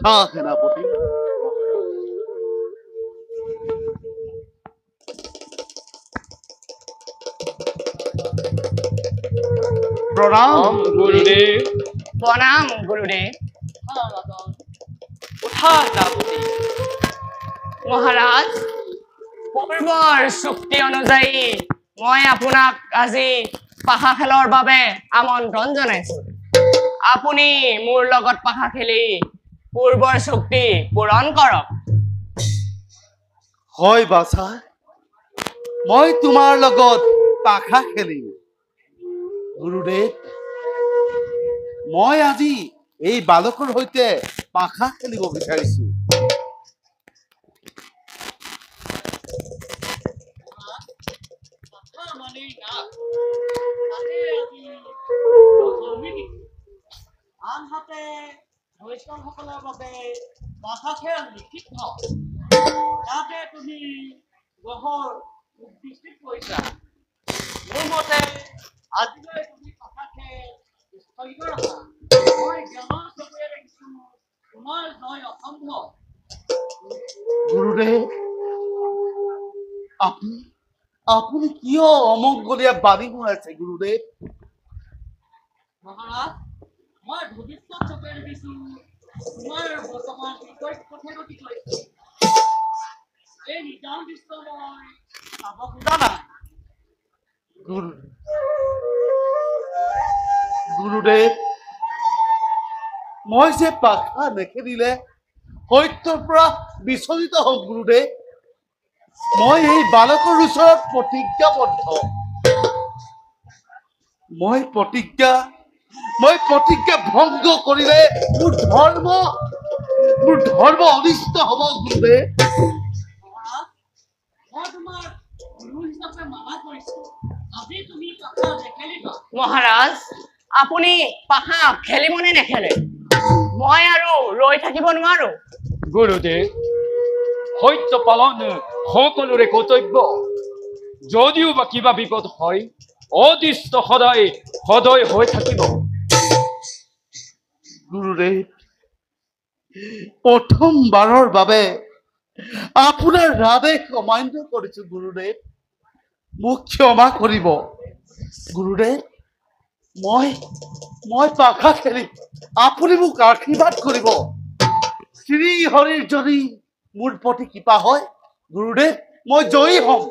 কথা সেনাপতি। প্ৰণাম গুৰুদেৱ। প্ৰণাম গুৰুদেৱ। উঠা সেনাপতি। মহাৰাজ, পূৰ্বৰ চুক্তি অনুযায়ী মই আপোনাক আজি পাশা খেলৰ বাবে আমন্ত্ৰণ জনাইছো। আপুনি মোৰ লগত পাশা খেলি পূৰ্বৰ চুক্তি পূৰণ কৰক। হয় বাছা, মই তোমাৰ লগত পাশা খেলিম। গুৰুদেৱ, মই আজি এই বালকৰ সৈতে পাশা খেলিব বিচাৰিছো। আনহাতে বৈষ্ণৱসকলৰ বাবে পাশা খেল নিষিদ্ধ। তাতে তুমি গ্ৰহৰ দৃষ্টিত কৰিছা। মোৰ মতে আজিলৈ তুমি পাশা খেল স্থগিত ৰখা। মই জ্ঞানৰ চকুৰে দেখিছো তোমাৰ জয় অসম্ভৱ। গুৰুদেৱ, আপুনি কিয় অমংগলীয়া বাণী শুনাইছে গুৰুদেৱ? মহাৰাজ, মই ভৱিষ্যত চকুৰে দেখিছো তোমাৰ বৰ্তমান বিপৰীত পথে গতি কৰিছে। এই নিজান দৃশ্য মই চাব খোজা নাই। গুৰুদেৱ, মই যে পাশা নেখেলিলে সত্যৰ পৰা বিচলিত হম গুৰুদেৱ। মই এই বালকৰ ওচৰত প্ৰতিজ্ঞাবদ্ধ। মই প্ৰতিজ্ঞা ভংগ কৰিলে মোৰ ধৰ্ম অনিষ্ট হব গুৰুদেৱ। মহাৰাজ, মই তোমাৰ গুৰু হিচাপে মানা কৰিছো। আজি তুমি পাশা নেখেলিবা। মহাৰাজ, আপুনি পাশা খেলিব নে নেখেলে? মই আৰু ৰৈ থাকিব নোৱাৰো। গুৰুদেৱ, সত্য পালন সকলোৰে কৰ্তব্য। যদিও বা কিবা বিপদ হয়, অদৃষ্ট সদায় হৈ থাকিব। গুৰুদেৱ, প্ৰথমবাৰৰ বাবে আপোনাৰ আদেশ অমান্য কৰিছো গুৰুদেৱ, মোক ক্ষমা কৰিব। গুৰুদেৱ, মই পাশা খেলিম, আপুনি মোক আশীৰ্বাদ কৰিব। শ্ৰী হৰিৰ যদি মোৰ প্ৰতি কৃপা হয় গুৰুদেৱ, মই জয়ী হম।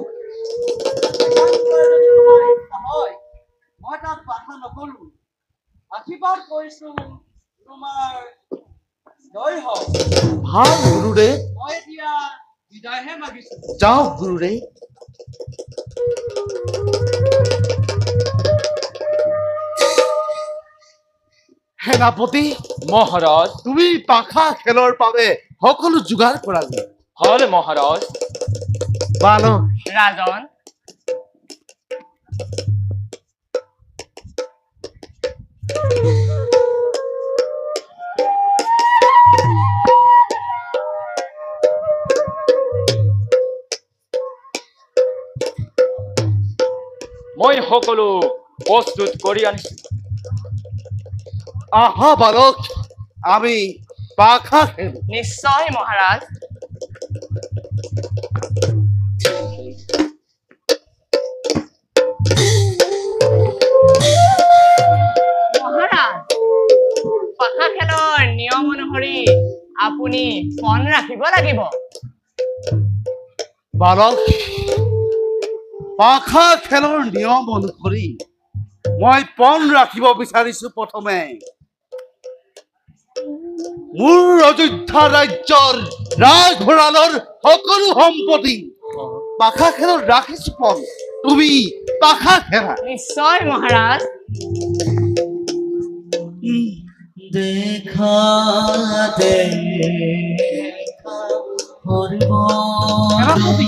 যদি তোমাৰ ইচ্ছা হয়, মই তাত বাধা নকৰো। আশীৰ্বাদ কৰিছো তোমাৰ জয় হওক। ভাল গুৰুদেৱ, মই এতিয়া বিদায়হে মাগিছো। যাওক গুৰুদেৱ। সেনাপতি, মহাৰাজ। তুমি পাশা খেলৰ বাবে সকলো যোগাৰ কৰালো। হল মহাৰাজ। বালক ৰাজন, মই সকলো প্ৰস্তুত কৰি আনিছো। আহা বালক, আমি পাশা খেলো। নিশ্চয় মহাৰাজ। মহাৰাজ, পাশা খেলৰ নিয়ম অনুসৰি আপুনি পণ ৰাখিব লাগিব। বালক, পাশা খেলৰ নিয়ম অনুসৰি মই পণ ৰাখিব বিচাৰিছো। প্ৰথমে মোৰ অযোধ্যা ৰাজ্যৰ ৰাজভঁৰালৰ সকলো সম্পত্তি পাশা খেলত ৰাখিছো পণ। তুমি পাশা খেলা। নিশ্চয় মহাৰাজ। দেখাতে সেনাপতি,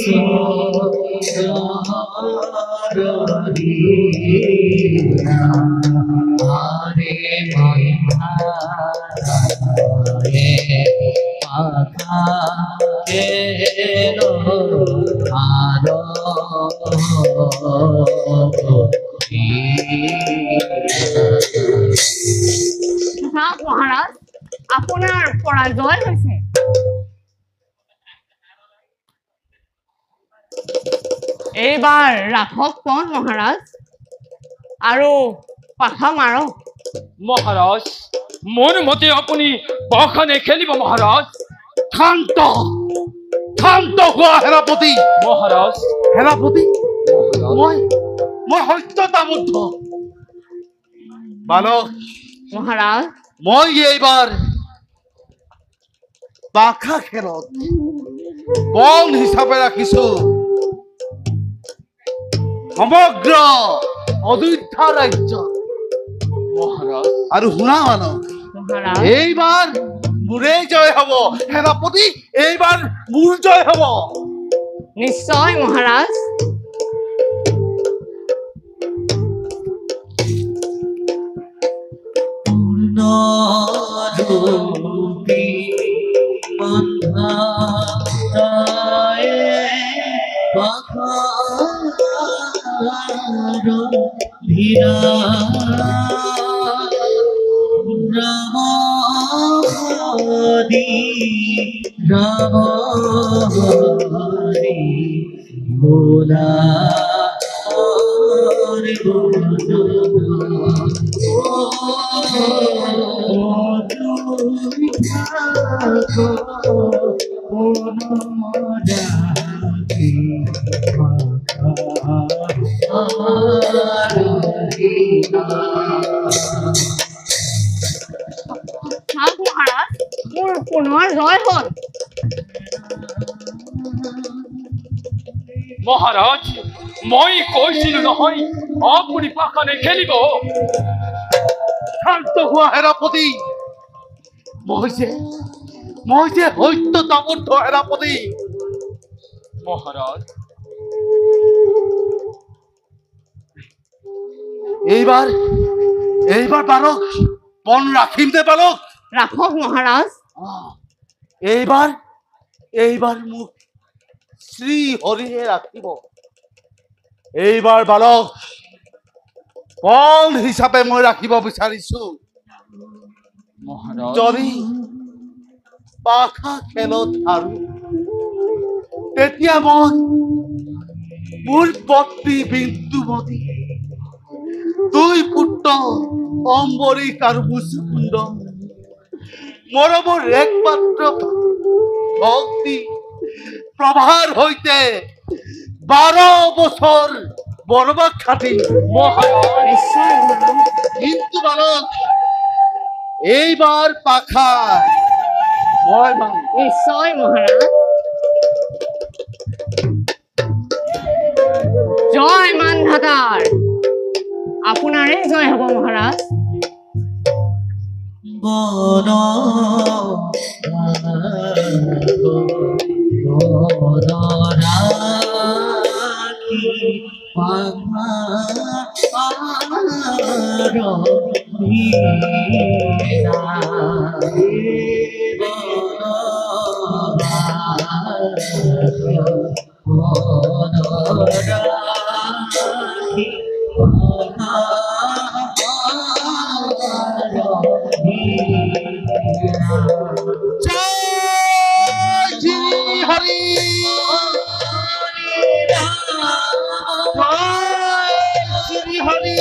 চাওক মহাৰাজ আপোনাৰ পৰাজয় হৈছে এইবাৰ ৰাখক পণ মহাৰাজ আৰু পাখা মাৰক মহাৰাজ মোৰ মতে আপুনি পাখা নেখেলিব মহাৰাজ শান্ত শান্ত হোৱা সেনাপতি মহাৰাজ সেনাপতি মই সত্যতাবদ্ধ বালক মহাৰাজ মই এইবাৰ পাখা খেলত বন হিচাপে ৰাখিছো সমগ্ৰ অযোধ্যা ৰাজ্য মহাৰাজ আৰু শুনা বালক মহাৰাজ এইবাৰ মোৰে জয় হব সেনাপতি এইবাৰ মোৰ জয় হব নিশ্চয় মহাৰাজ চাওক মহাৰাজ মোৰ পুনৰ জয় হ'ল মহাৰাজ মই কৈছিলো নহয় আপুনি পাখা নেখেলিব শান্ত হোৱা সেনাপতি মই যে সত্যতাবদ্ধ সেনাপতি মহাৰাজ এইবাৰ বালক পণ ৰাখিম দে বালক ৰাখক মহাৰাজ এইবাৰ মোক শ্ৰী হৰিয়ে ৰাখিব এইবাৰ বালক পণ হিচাপে মই ৰাখিব বিচাৰিছো মহাৰাজ যদি পাখা খেলত হাৰো তেতিয়া মই মোৰ পত্নী বিন্দুমতী দুই পুত্ৰ অম্বৰীশ আৰু মুচুকুণ্ড মৰমৰ একমাত্ৰ ভক্তি প্ৰভাৰ সৈতে 12 বছৰ বনবাস খাটিম নিশ্চয় মহাৰাজ কিন্তু বালক এইবাৰ পাখা মই মাৰিম নিশ্চয় মহাৰাজ জয় মানধাতাৰ আপোনাৰে জয় হ'ব মহাৰাজ জয় শ্ৰী হৰি জয় শ্ৰী হৰি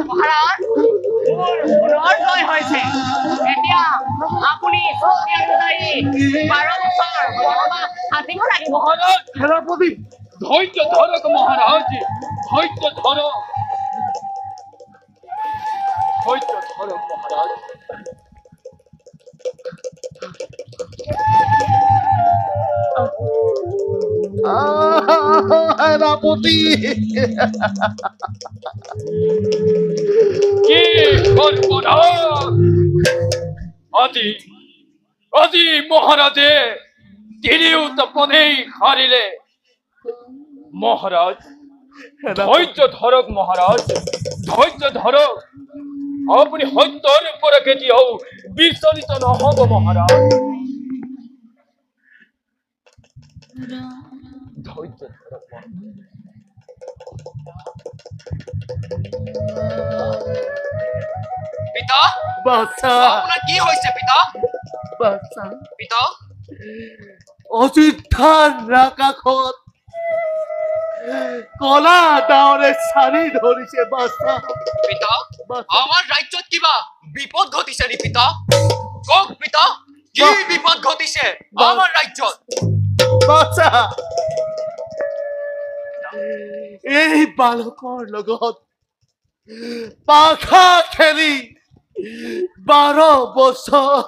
মহাৰাজ মোৰ পুনৰ জয় হৈছে এতিয়া আপুনি চুক্তি অনুযায়ী 12 বছৰ বনবাস খাটিব লাগিব মহারাজ সেনাপতি ধৈর্য ধরক মহারাজ ধৈর্য ধরো মহারাজ সেনাপতি কি সর্বনাশ আজি আজি মহারাজে তিনিও তপনেই হারিলে মহারাজ ধৈর্য ধরক মহারাজ ধৈর্য ধরক আপনি সত্যৰ পৰা কেতিয়াও বিচলিত নহব মহাৰাজ ধৈৰ্য ধৰক পিতা বাছা আপোনাৰ কি হৈছে পিতা বাছা পিতা অযোধ্যাৰ আকাশত কলা ডাৱৰে চাৰি ধৰিছে বাছা পিতা আমাৰ ৰাজ্যত কিবা বিপদ ঘটিছে নি পিতা কওক পিতা কি বিপদ ঘটিছে আমাৰ ৰাজ্যত বাছা এই বালকৰ লগত পাখা খেলি 12 বছৰ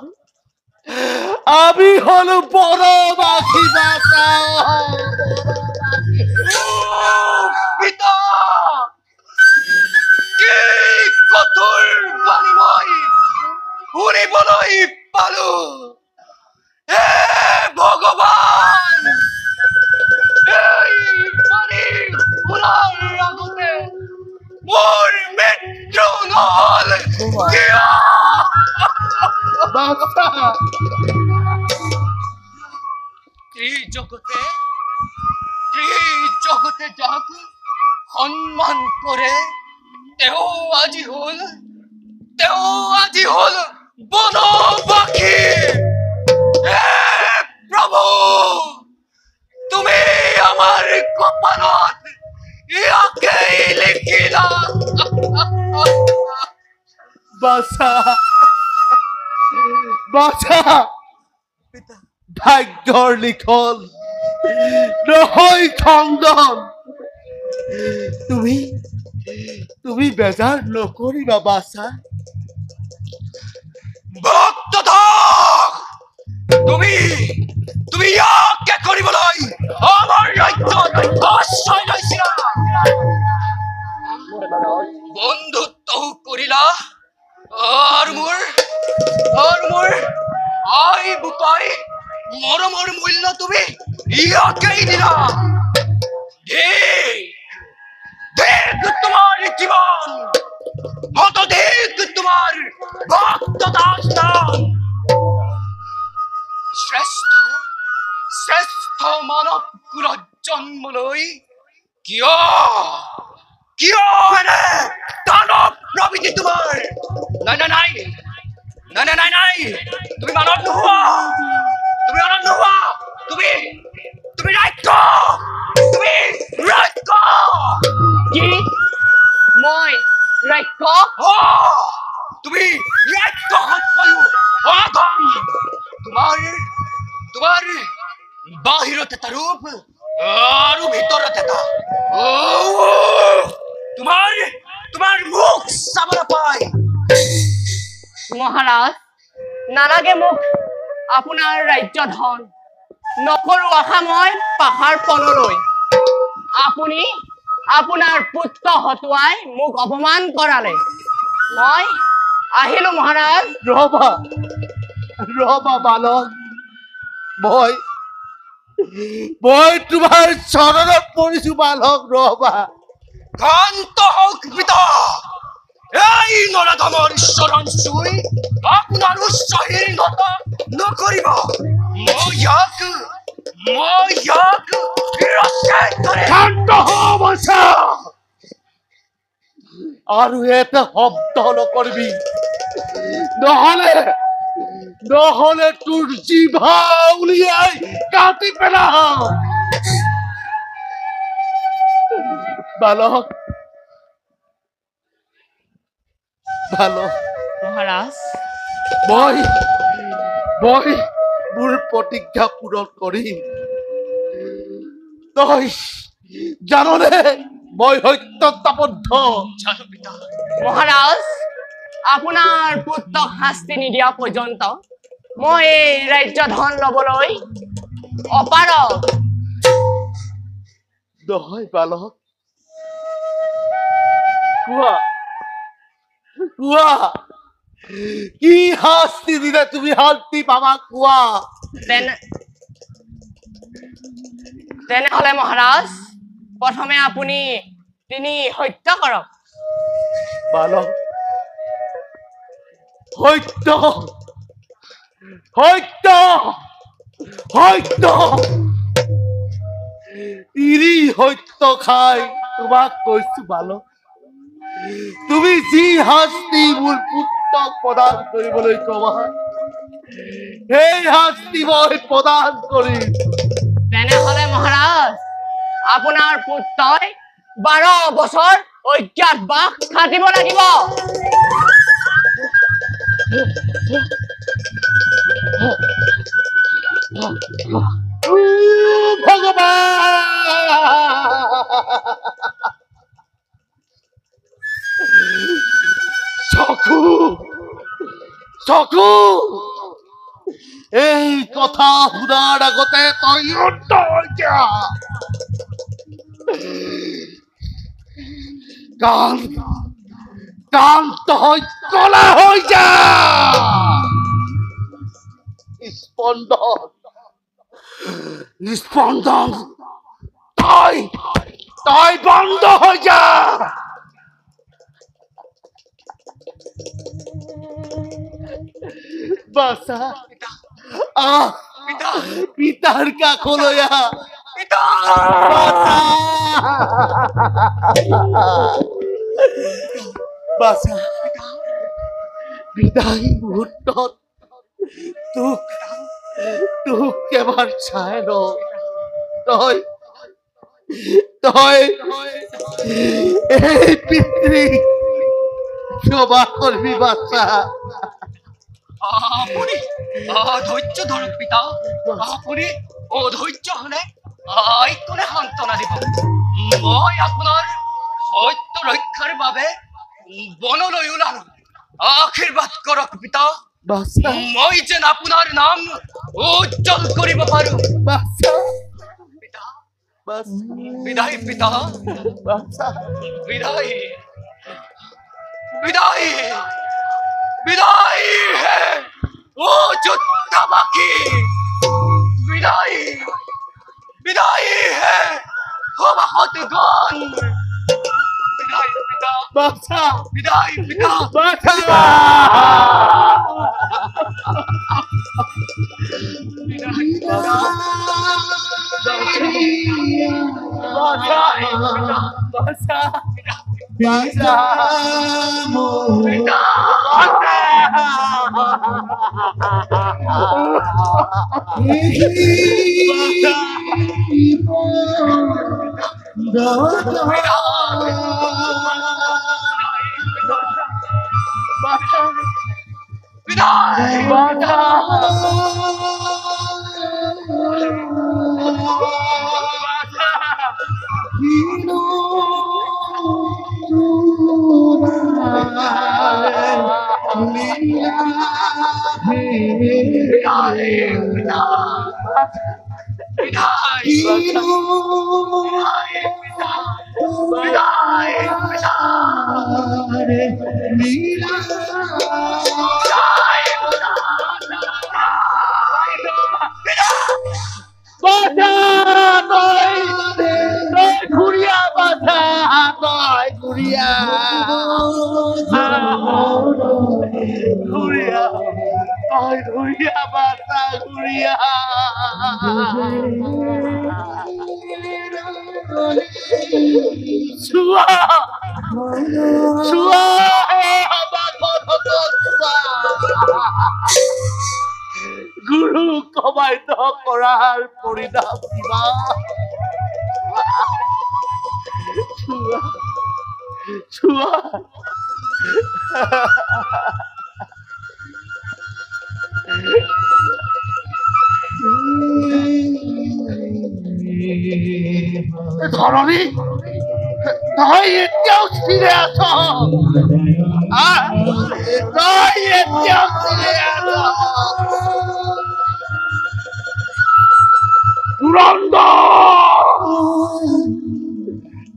আমি হলো বড় বাকি বাছা পিতা কি কঠোৰ বাণী মই শুনিবলৈ পালো হে ভগৱান এই বাণী শুনাৰ আগতে মোৰ মৃত্যু নহল কিয় বাছা ত্ৰিজগতে যাক সন্মান কৰে তেওঁ আজি হল বনবাসী হে প্ৰভু তুমি আমাৰ কপালত ইয়াকেই লিখিলা বাছা বাছা ভাগ্যৰ লিখন নহয় খণ্ডন তুমি বেজাৰ নকৰিবা বাছা ভক্তধক তুমি ইয়াকে কৰিবলৈ আমাৰ ৰাজ্যত আশ্ৰয় লৈছিলা বন্ধুত্বও কৰিলা আৰু মোৰ আই বোপাই মৰমৰ মূল্য তুমি ইয়াকেই দিলা দেখ তোমাৰ জীৱন হতদেখ তোমাৰ ভক্তদাস নাম শ্ৰেষ্ঠ মানৱ কুলত জন্ম লৈ কিয় এনে দানৱ প্ৰবৃত্তি তোমাৰ নাই তুমি মানৱ নোহোৱা তুমি ৰাক্ষস কি মই ৰাক্ষস তুমি ৰাক্ষসতকৈও অধম তোমাৰ বাহিৰত এটা ৰূপ আৰু ভিতৰত এটা তোমাৰ মুখ চাব নাপায় মহাৰাজ নালাগে মোক আপোনাৰ ৰাজ্য ধন নকৰো আশা মই পাহাৰ তললৈ আপুনি আপোনাৰ পুত্ৰ হতুৱাই মোক অপমান কৰালে মই আহিলো মহাৰাজ ৰবা বালক মই তোমাৰ চৰণত পৰিছো বালক ৰবা শান্ত হওক পিতা এই নৰাধমৰ চৰণ চুই আপোনাৰ উচ্চহীনতা নকৰিব মই ইয়াক তিৰস্কাৰ কৰিম শান্ত হ বাছা আৰু এটা শব্দ নকৰিবি নহলে তোৰ জিভা উলিয়াই কাটি পেলাম বালক মহাৰাজ মই মোৰ প্ৰতিজ্ঞা পূৰণ কৰিম তই জাননে মই সত্যতাবদ্ধ মহাৰাজ আপোনাৰ পুত্ৰক শাস্তি নিদিয়া পৰ্যন্ত মই এই ৰাজ্য ধন লবলৈ অপাৰগ। নহয় বালক, কোৱা কোৱা, কি শাস্তি দিলে তুমি শান্তি পাবা, কোৱা। তেনেহলে মহাৰাজ, প্ৰথমে আপুনি তিনি সত্য কৰক। বালক, সত্য সত্য সত্য, তিনি সত্য খাই তোমাক কৈছো বালক, তুমি যি শাস্তি মোৰ পুত্ৰক প্ৰদান কৰিবলৈ কবা, সেই শাস্তি মই প্ৰদান কৰিম। তেনেহলে মহাৰাজ, আপোনাৰ পুত্ৰই 12 বছৰ অজ্ঞাতবাস খাটিব লাগিব। চকু চকু, এই কথা শুনাৰ আগতে তই অন্ত হৈ যা। কান কান তই কলা হৈ যা। স্পন্দন স্পন্দন, তই তই বন্ধ হৈ যা। বাসা আহ, পিতার কাকলৈ আহ। বাসা বিদায় মুহূৰ্তত তোক তোক এবাৰ চাই ল। তই তই এই পিতৃক ক্ষমা কৰিবি বাচ্চা। আপুনি অধৈৰ্য ধৰক পিতা, আপুনি অধৈৰ্য হলে কোনে সান্তনা দিব। মই আপোনাৰ সত্য ৰক্ষাৰ বাবে বনলৈ ওলালো, আশীৰ্বাদ কৰক পিতা। বাচ্চা মই যেন আপোনাৰ নাম উজ্জ্বল কৰিব পাৰো। বাচ্চা পিতা, বাচ্চা বিদায় পিতা, বাচ্চা বিদায় বিদায় বিদায় হে ও যোদ্ধা বাকি, বিদায় বিদায় হে ও বাহতগণ, বিদায় পিতা, বাচ্চা বিদায় পিতা, বাচ্চা গুৰু কমাইত কৰাৰ পৰিণাম কিবা। চোৱা ধৰণী, তই এতিয়াও স্থিৰে আছ? তই এতিয়াও চিনি নাপাৱ।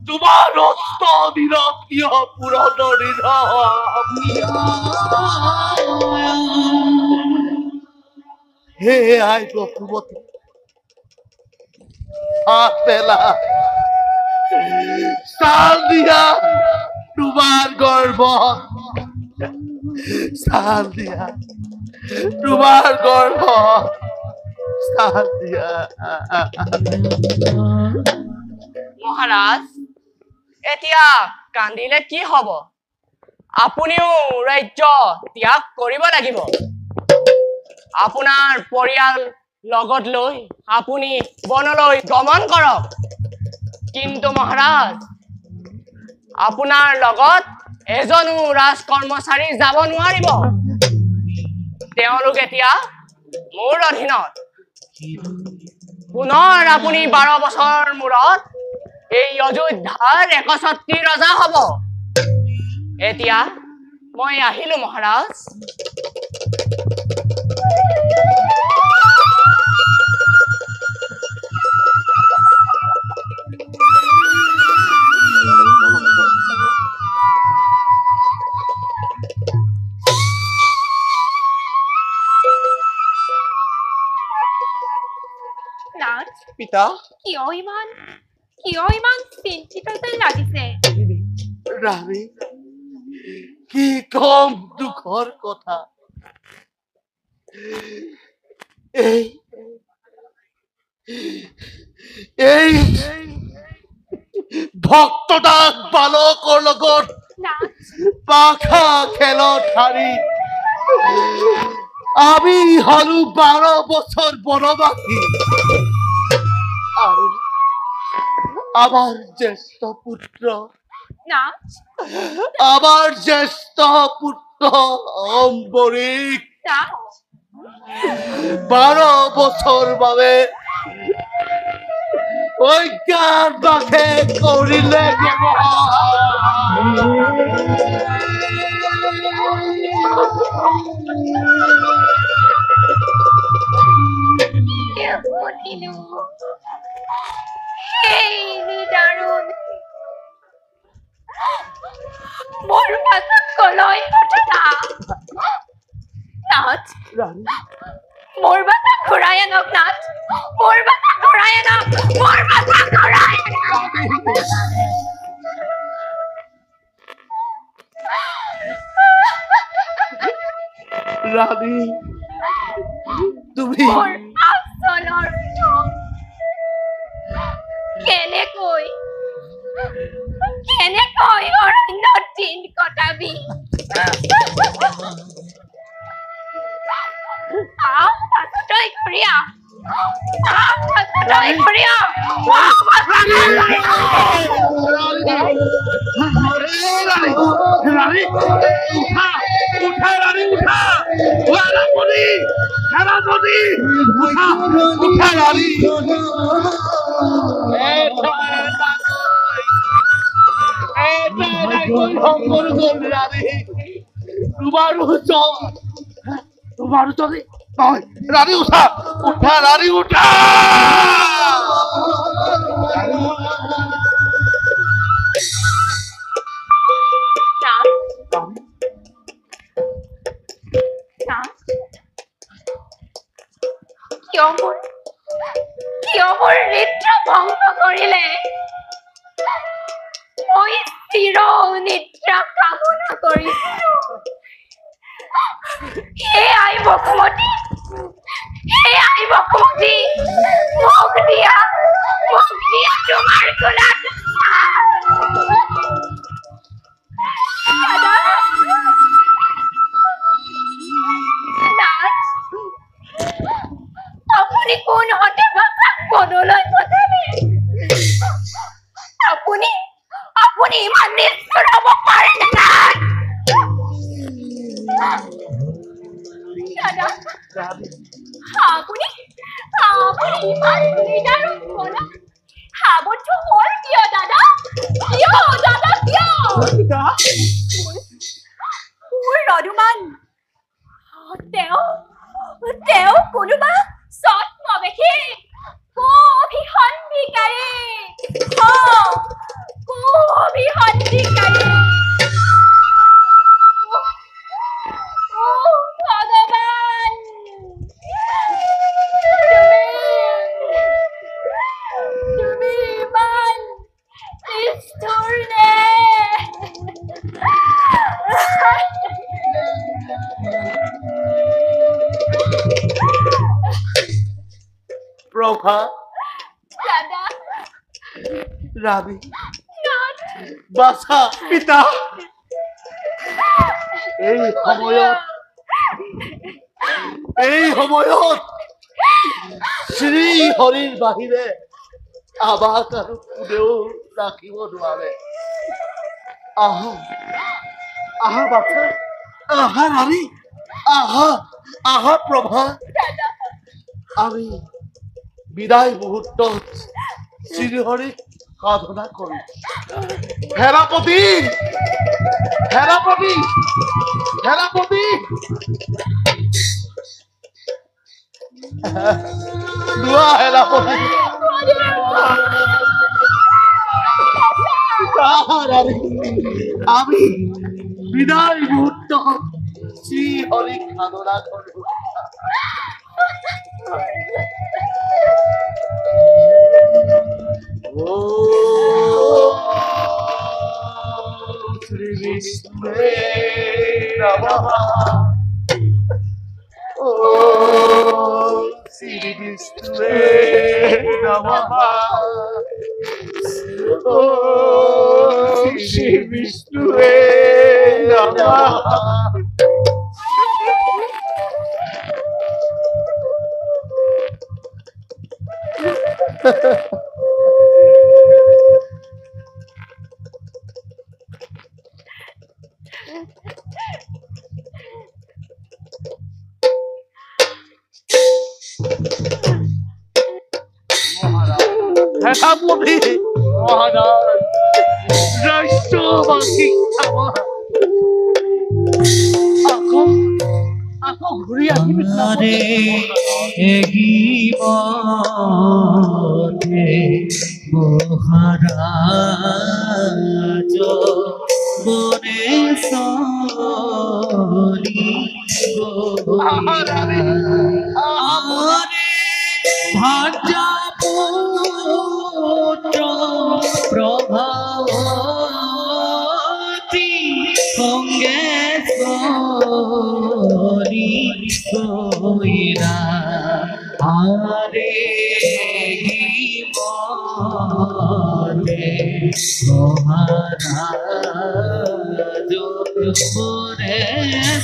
তোমাৰ অস্ত নিৰক্ষীয় পুৰণৰ হে আই বসুমতী আপেলা চাল দিয়া তোমাৰ গৰ্ভ চাল দিয়া তোমাৰ গৰ্ভ চাল দিয়া মহাৰাজ এতিয়া কান্দিলে কি হব আপুনিও ৰাজ্য ত্যাগ কৰিব লাগিব আপোনাৰ পৰিয়াল লগত লৈ আপুনি বনলৈ গমন কৰক কিন্তু মহাৰাজ আপোনাৰ লগত এজনো ৰাজকৰ্মচাৰী যাব নোৱাৰিব তেওঁলোক এতিয়া মোৰ অধীনত পুনৰ আপুনি 12 বছৰ মূৰত এই অযোধ্যাৰ 61 ৰজা হ'ব এতিয়া মই আহিলো মহাৰাজ পিতা কিয় ইমান চিন্তিত যেন লাগিছে ৰাণী কি কম দুখৰ কথা এই ভক্তদাস বালকৰ লগত পাখা খেলত হাৰি আমি হলো 12 বছৰ বনবাসী আৰ আমাৰ জ্যেষ্ঠ পুত্ৰ অম্বৰীশ 12 বছৰ বাবে অজ্ঞান বাসে কৰিলে মোৰ পাছত কলৈ ঘটনা নাথ মোৰ বাটা ঘূৰাই আনক নাথ মোৰ বাটা ঘূৰাই আনক মোৰ বাটা ঘূৰাই ৰানী তুমি মোৰ আচলৰ কেনেকৈ অৰণ্যত দিন কটাবি তই ঘূৰিয়া তোমাৰ যদি নয় ৰানী উঠা ৰানী উঠা কিয় মোৰ নিদ্ৰা ভংগ কৰিলে মই চিৰ নিদ্ৰা কামনা কৰিছো হে আই বসুমতী মোক দিয়া তোমাৰ গোলাপ আপুনি কোন হতে বনলৈ পঠালে আপুনি ইমান নিষ্ঠুৰ হ'ব পাৰে নাই দাদা আপুনি ইমান নিদাৰুণ বলা সাৱধ হ'ল কিয় দাদা কিয় প্ৰদুমান তেওঁ কোনোবা ছদ্মবেশী কুঅভিসন্ধিকাৰী কুঅভিসন্ধিকাৰী ভগৱান তুমি ইমান নিষ্ঠুৰ নে প্ৰভা দাদা ৰাবি নাথ বাছা পিতা এই সময়ত শ্ৰী হৰিৰ বাহিৰে আমাক আৰু কোনেও ৰাখিব নোৱাৰে আহা বাছা আহা ৰাণী আহা প্ৰভা আমি বিদায় মুহূৰ্তত শ্ৰীহৰিক সাধনা কৰো হেৰাপতি দোৱা হেৰাপতি আমি বিদায় মুহূর্ত শ্রী হরি সাধনা করব ও শ্রী বিষ্ণুয়ে নমঃ ও শ্রী বিষ্ণুয়ে নমঃ ও শ্রী বিষ্ণুয়ে নমঃ হেতাপতি মহারাজ রাষ্ট্রবাসী আমার আকৌ ঘূৰি আহিবি মহারাজ বনে ভাজা পুত্র প্রভাবতী সঙ্গেশ্বরী কইরা আরে মনে মহারাজ বনে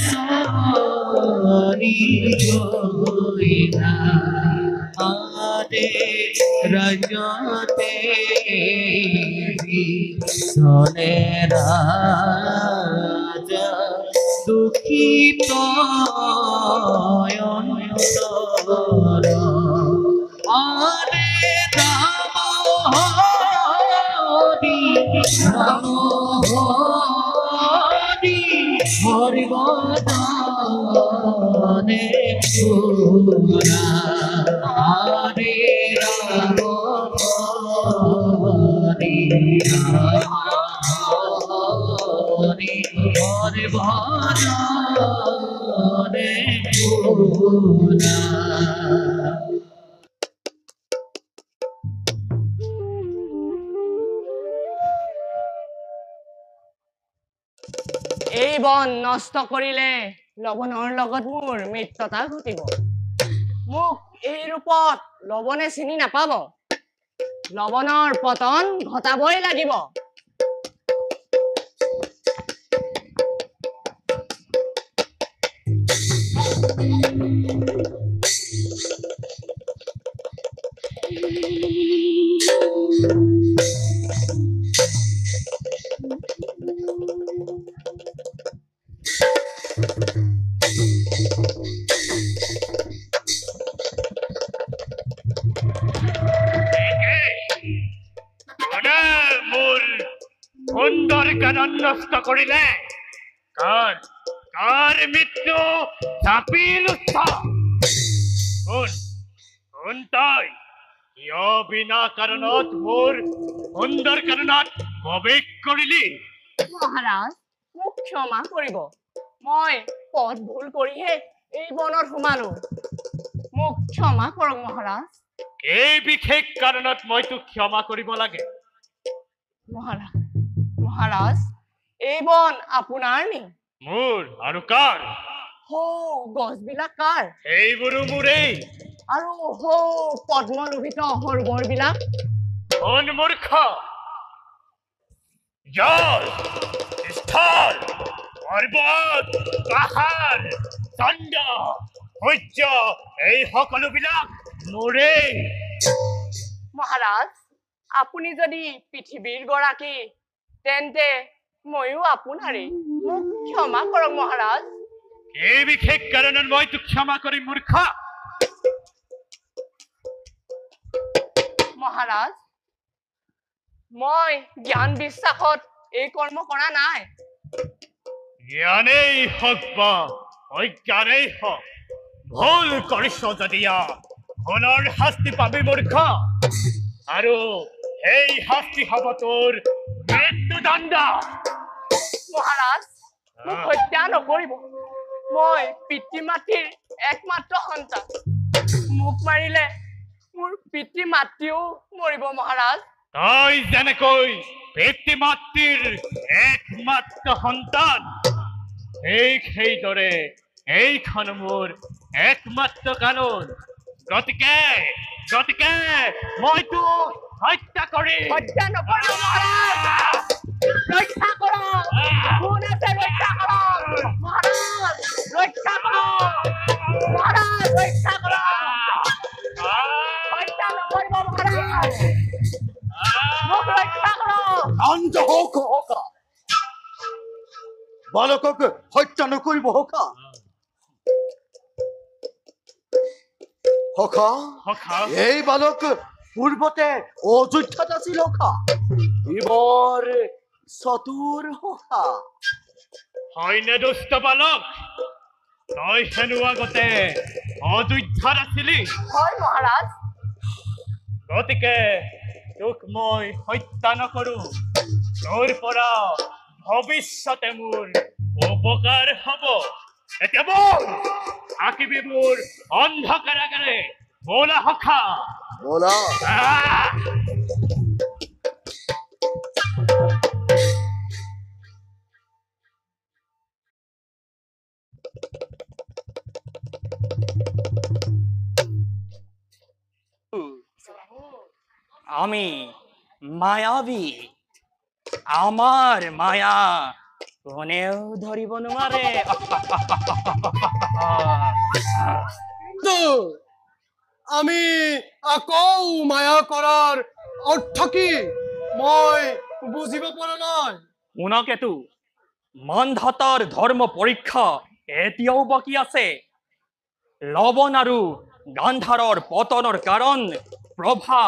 সরি কইরা আরে রাজতে সনে রাজা দুঃখিত অন্তর আরে রাম হরি হরিবদনে পুরা হরে রাম হরি হরিবদনে পুরা এই বন নষ্ট কৰিলে লৱণৰ লগত মোৰ মিত্ৰতা ঘটিব মোক এই ৰূপত লৱণে চিনি নাপাব লৱণৰ পতন ঘটাবই লাগিব সুন্দৰ কানন নষ্ট কৰিলে কাৰ কাৰ মৃত্যু চাপিল শুন তই কিয় বিনা কাৰণত মোৰ সুন্দৰ কাৰণত প্ৰৱেশ কৰিলি মহাৰাজ মোক ক্ষমা কৰিব মই পথ ভুল কৰিহে এই বনত সোমালো মোক ক্ষমা কৰক মহাৰাজ এই বিশেষ কাৰণত মই তোক ক্ষমা কৰিব লাগে মহাৰাজ এই বন আপোনাৰ নি মোৰ আৰু কাৰ গছবিলাক কাৰ সেইবোৰো মোৰেই আৰু পদ্মলোভিত সৰোবৰবিলাক কোন মূৰ্খ জল স্থল পৰ্বত পাহাৰ চন্দ্ৰ সূৰ্য এই সকলোবিলাক মোৰেই মহাৰাজ আপুনি যদি পৃথিৱীৰ গৰাকী তেন্তে ময়ো আপোনাৰেই মোক ক্ষমা কৰক মহাৰাজ এই বিশেষ কাৰণত মই তোক ক্ষমা কৰিম মূৰ্খ মহাৰাজ মই জ্ঞান বিশ্বাসত এই কৰ্ম কৰা নাই জ্ঞানেই হওক বা অজ্ঞানেই হওক ভুল কৰিছ যদিয়া ভুলৰ শাস্তি পাবি মূৰ্খ আৰু এই শাস্তি হব তোৰ মৃত্যুদণ্ড মহাৰাজ মোক হত্যা নকৰিব মই পিতৃ মাতৃৰ একমাত্ৰ সন্তান মোক মাৰিলে মোৰ পিতৃ মাতৃও মৰিব মহাৰাজ তই যেনেকৈ পিতৃ মাতৃৰ একমাত্ৰ সন্তান সেইদৰে এইখন মোৰ একমাত্ৰ কানুন গতিকে মই তোক হত্যা কৰিম হত্যা নকৰিব মহাৰাজ ৰক্ষা কৰক কোন আছে ৰক্ষা কৰক মহাৰাজ ৰক্ষা কৰক মহাৰাজ ৰক্ষা কৰক হত্যা নকৰিব মহাৰাজ মোক ৰক্ষা কৰক শান্ত হওক হকা বালকক হত্যা নকৰিব হকা হকা এই বালক পূৰ্বতে অযোধ্যাত আছিল হকা এইবাৰ চতুৰ হকা হয়নে দুষ্ট বালক তই হেনো আগতে অযোধ্যাত আছিলি হয় মহাৰাজ গতিকে তোক মই হত্যা নকৰো তোৰ পৰা ভৱিষ্যতে মোৰ উপকাৰ হব এতিয়া বল থাকিবি মোৰ অন্ধকাৰাগাৰে বলা সখা বলা আমি মায়াবী আমাৰ মায়া কোনেও ধৰিব নোৱাৰে আমি আকৌ মায়া কৰাৰ অৰ্থ কি মই বুজিব পৰা নাই উনকেতু মনধাতাৰ ধৰ্ম পৰীক্ষা এতিয়াও বাকী আছে লৱণ আৰু গান্ধাৰৰ পতনৰ কাৰণ প্ৰভা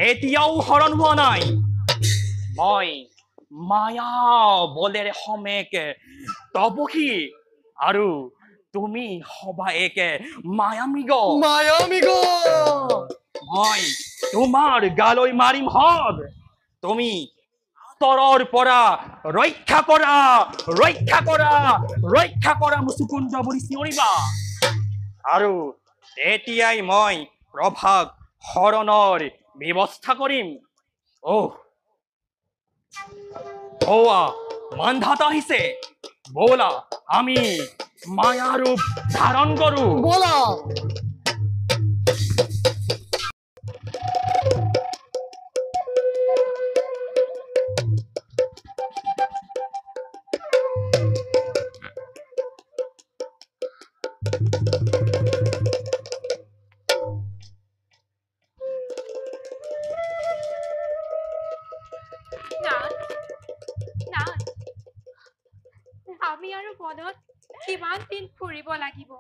এতিয়াও হৰণ হোৱা নাই মই মায়া বলেৰে সমেক তপসী আৰু তুমি হবা এক মায়ামিগ মই তোমাৰ গালৈ মাৰিম হব তুমি তৰৰ পৰা ৰক্ষা কৰা মুচুকুঞ্জ বুলি চিঞৰিবা আৰু তেতিয়াই মই প্ৰভাক হৰণৰ ব্যৱস্থা কৰিম মানধাতা আহিছে বলা আমি মায়া ৰূপ ধাৰণ কৰো বলা আমি আৰু বনত কিমান দিন ফুৰিব লাগিব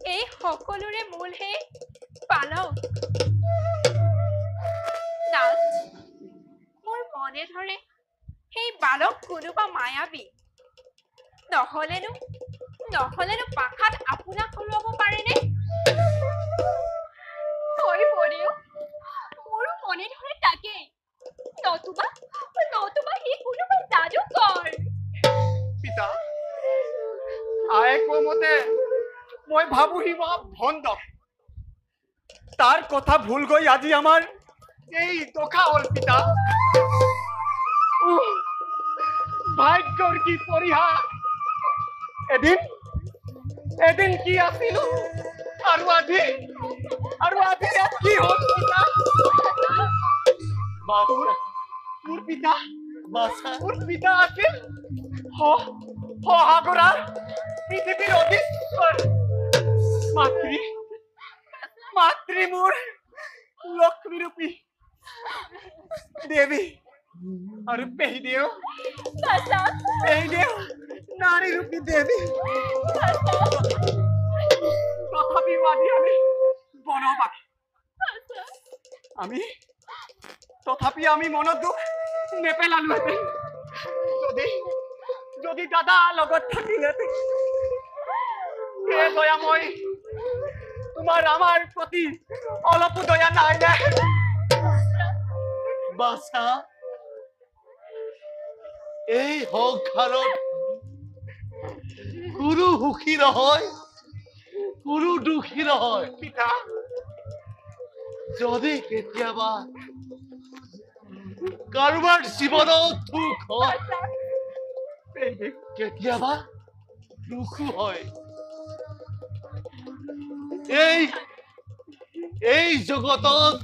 এই সকলোৰে মূল হে বালক মোৰ মনে ধৰে সেই বালক কোনোবা মায়াবী নহলেনো পাখাত আপোনাক খুৱাব পাৰেনে? হৈ পৰিও মোৰো মনে ধৰে তাকেই, নতুবা সি কোনোবা যাদুকৰ। পিতা আয়ে কোৱা মতে মই ভাবো সি মহা ভণ্ড। তাৰ কথা ভুল গৈ আজি আমাৰ এই দশা হ'ল পিতা। ভাগ্যৰ কি পৰিহাস। এদিন কি আছিল আৰু আজি ইয়াত কি হ'ল পিতা? মোৰ পিতা আছিল সাগৰাৰ পৃথিৱীৰ অধীশ্বৰ মাতৃ মোৰ লক্ষ্মীৰূপী দেৱী আৰু পেহীদেউ নাৰীৰূপী দেৱী। তথাপিও আজি আমি বনবাসী। আমি মনত দুখ নেপেলালোহেঁতেন যদি দাদা লগত থাকিলেহেঁতেন। দয়াময় তোমাৰ আমাৰ প্ৰতি অলপো দয়া নাই নে? বাছা, এই সংসাৰত কোনো সুখী নহয়, কোনো দুখী নহয়। পিতা যদি কেতিয়াবা কাৰোবাৰ জীৱনত সুখ হয়, কেতিয়াবা দুখো হয়। এই জগতত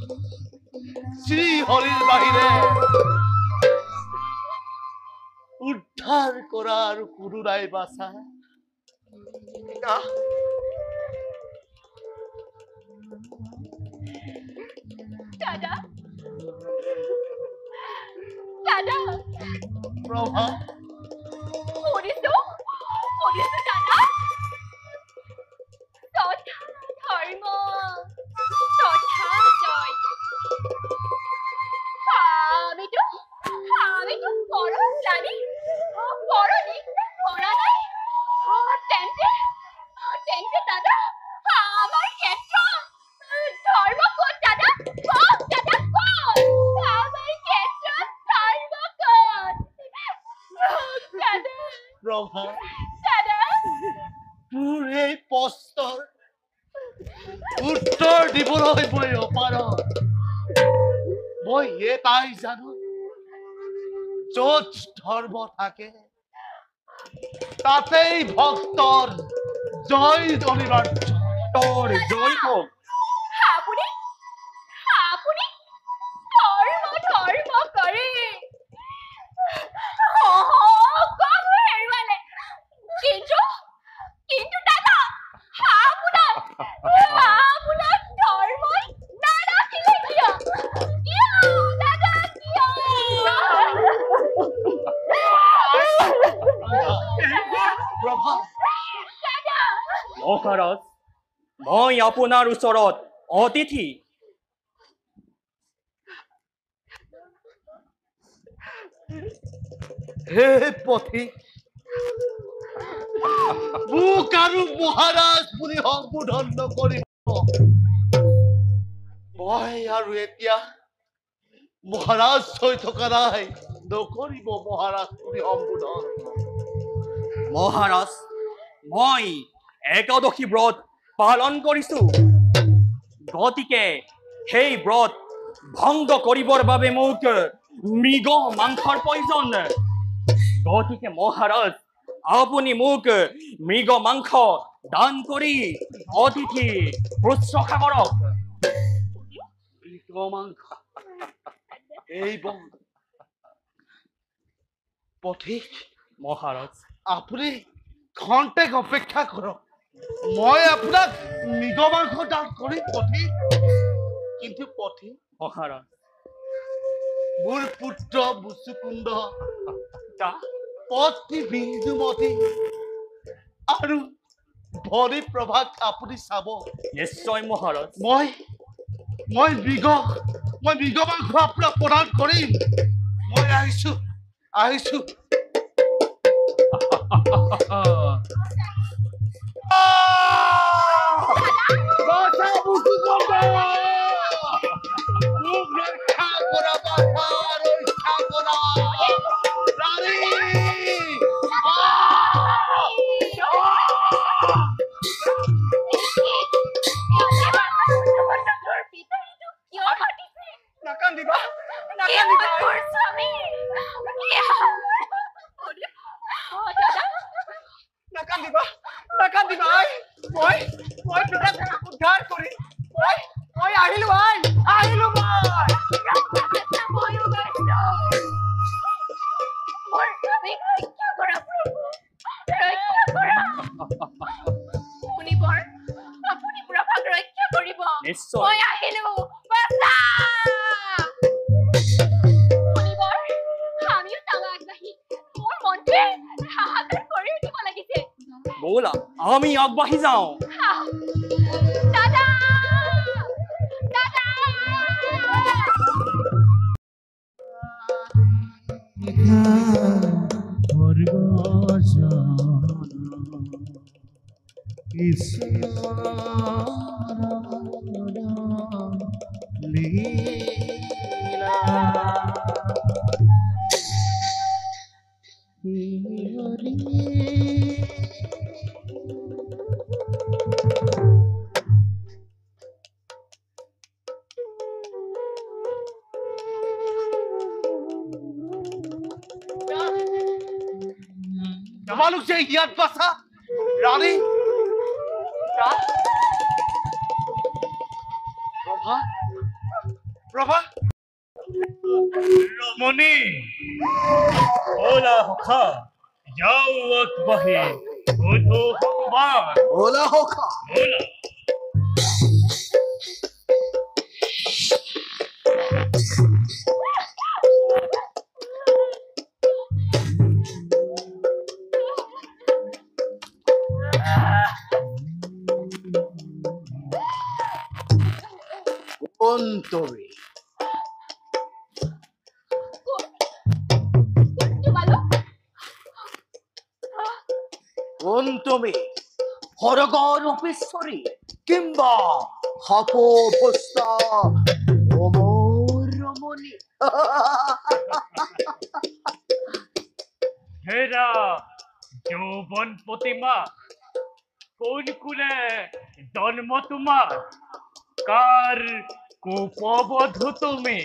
শ্ৰী হৰিৰ বাহিৰে উদ্ধাৰ কৰাৰ কোনো নাই বাছা। দাদা প্ৰভা, শুনিছো দাদা, তথা ধৰ্ম তথা জয়। আমিতো পৰস্লানি পৰনিন্দা কৰা নাই। তেন্তে দাদা আমাৰ ক্ষেত্ৰত ধৰ্ম ক'ত দাদা? ক'ত দাদা ক'ত? আমাৰ ক্ষেত্ৰত ধৰ্ম ক'ত? প্ৰভা, দাদা তোৰ এই প্ৰশ্নৰ উত্তৰ দিবলৈ মই অপাৰগ। মই এটাই জানো, য'ত ধৰ্ম থাকে তাতেই ভক্তৰ জয় অনিবাৰ্য। তোৰ জয় হোক। আপুনি ধৰ্ম কৰে সকলো হেৰুৱালে, কিন্তু দাদা আপোনাক ধৰ্মই নাৰাখিলে কিয়? দাদা কিয়? প্ৰভা, দাদা মহাৰাজ, মই আপোনাৰ ওচৰত অতিথি। হে পথিক, মোক আৰু মহাৰাজ বুলি সম্বোধন নকৰিব। মই আৰু এতিয়া মহাৰাজ হৈ থকা নাই, নকৰিব মহাৰাজ বুলি সম্বোধন। মহাৰাজ, মই একাদশী ব্ৰত পালন কৰিছো, গতিকে সেই ব্ৰত ভংগ কৰিবৰ বাবে মোক মৃগ মাংসৰ প্ৰয়োজন। গতিকে মহাৰাজ, আপুনি মোক মৃগ মাংস দান কৰি অতিথি শুশ্ৰূষা কৰক। এই পথিক মহাৰাজ, আপুনি খন্তেক অপেক্ষা কৰক, মই আপোনাক মৃগ মাংস দান কৰিম পথিক। কিন্তু পথিক, মহাৰাজ, মোৰ পুত্ৰ মুচুকুন্দ, পত্নী বিন্দুমতী আৰু ভনী প্ৰভাক আপুনি চাব। নিশ্চয় মহাৰাজ। মই মৃগ মাংস আপোনাক প্ৰদান কৰিম। মই আহিছো। নাকান্দিবা নাকান্দিবা নাকান্দিবা আই মই পিতাক উদ্ধাৰ কৰি মই আহিলো মই নিশ্চয় ব'লা আমি আগবাঢ়ি যাওঁ তোমালোক যে ইয়াত বাছা ৰাণী প্ৰভা রমণী ওলা হখা যাও আগবাঢ়ি বুধো ভগবান ওলা হখা ওলা অন্তরে তুমি হরগর অপেশ্বরী কিংবা হপভস্তা অমরমণি হেরা যৌবন প্রতিমা কোন কুলে জন্ম তোমার কার কুপবধূ তুমি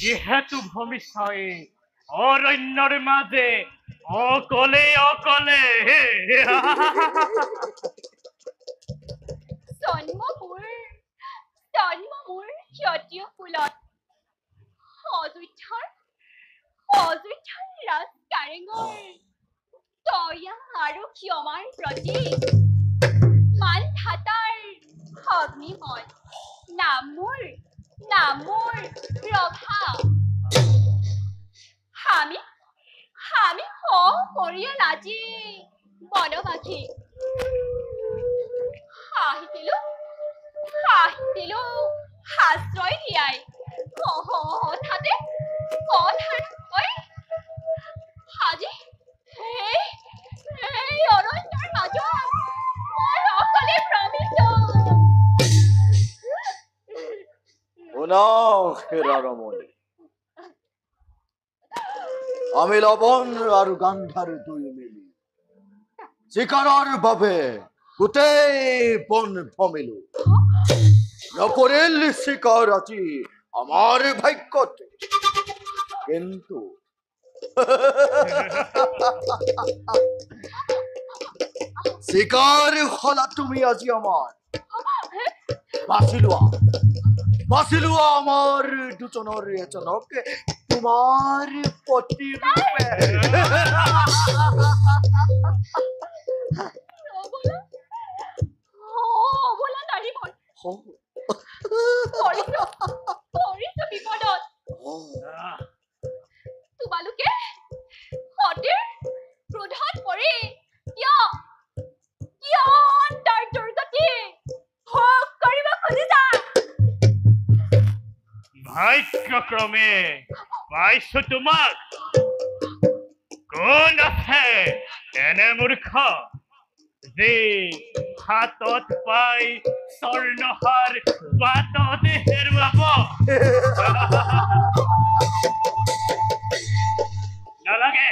যেহেতু ভূমিষ্ঠয়ে অরণ্যর মাঝে অকলে অকলে জন্ম মোৰ ক্ষত্ৰিয় কুলত অযোধ্যাৰ ৰাজ কাৰেঙৰ দয়া আৰু ক্ষমাৰ প্ৰতি মান ঠাটাৰ অগ্নিময় নাম মোৰ ৰভা আমি পৰিয়াল আজি বনবাসী আহিছিলো আশ্ৰয় দিয়াই হঠাতে কথাৰ আজি এই অৰণ্যৰ মাজত মই অকলে ভ্ৰমিছো ৰমণী আমি লবণ আৰ গান্ধাৰ দুই মিলি শিকাৰৰ বাবে গোটেই বন ভ্ৰমিলো নকৰিল শিকাৰ আজি আমাৰ ভাগ্যত কিন্তু শিকাৰ হলা তুমি আজি আমাৰ বাছি লোৱা আমাৰ দুজনৰ এজনক তোমাৰ পতি ৰূপে অবলা নাৰীবন পৰিছো বিপদত তোমালোকে সতীৰ ক্ৰোধত পৰি কিয় তাৰ দুৰ্গতি ভোগ কৰিব খুজিছা ভাগ্যক্ৰমে পাইছো তোমাক কোন আছে এনে মূৰ্খ যে হাতত পাই স্বৰ্ণহাৰ বাটত হেৰুৱাব নালাগে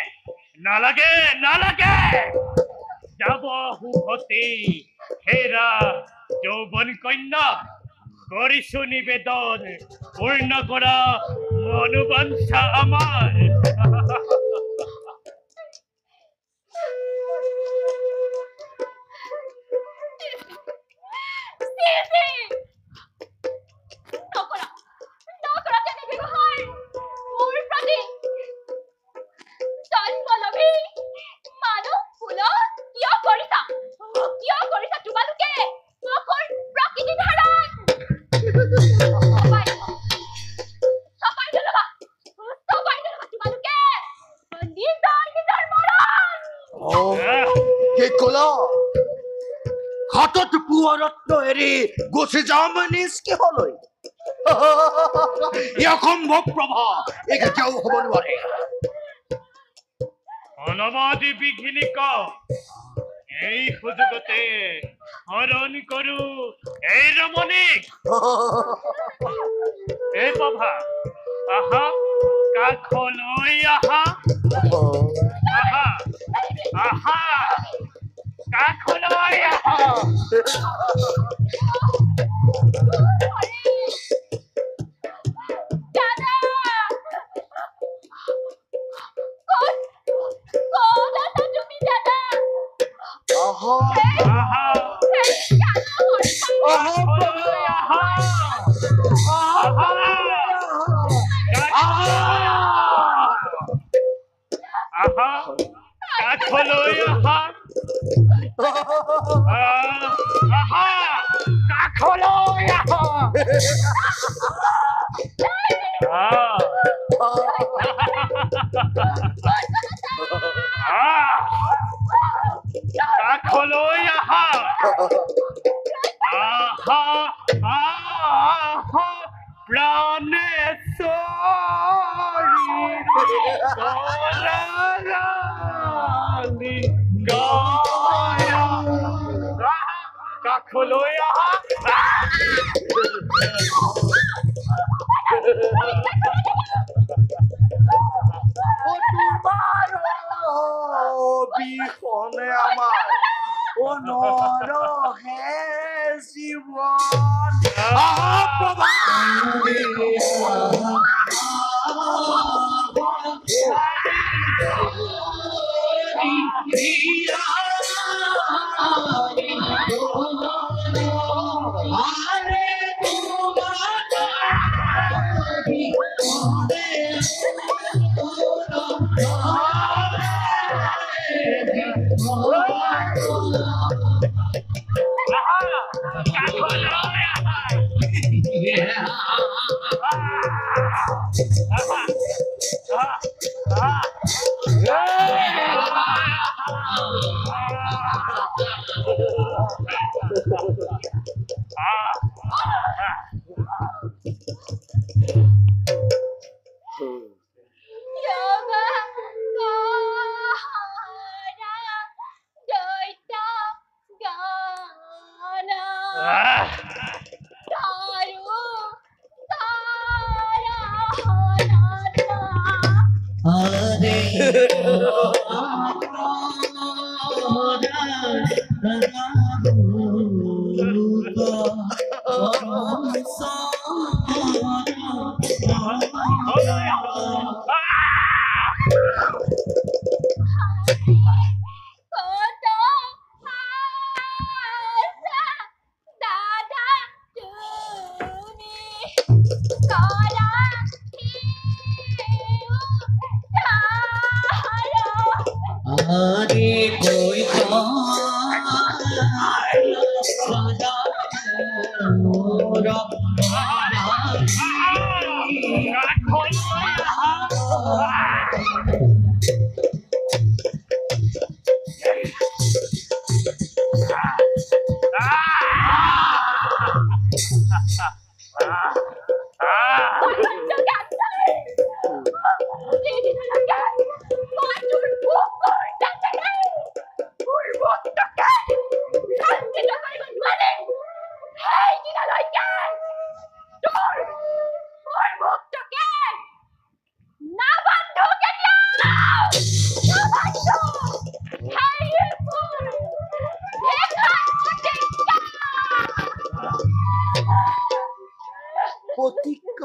নালাগে নালাগে যাব সুভতি হেৰা যৌৱন কন্যা কৰিছো নিবেদন পূৰ্ণ কৰা মনোবাঞ্ছা আমাৰ হাতত পোৱা ৰত্ন এৰি গুচি যাওঁ মই নিজ কিহলৈ ই অসম্ভৱ প্ৰভা এই কেতিয়াও হ'ব নোৱাৰে অনবাদী বিঘিনিক এই সুযোগতে হৰণ কৰো এই ৰমণীক এই প্ৰভা আহা কাষলৈ আহা আহা আহা কাষলৈ আহা বিহনে আমাৰ অনৰহে জীৱন প্ৰভা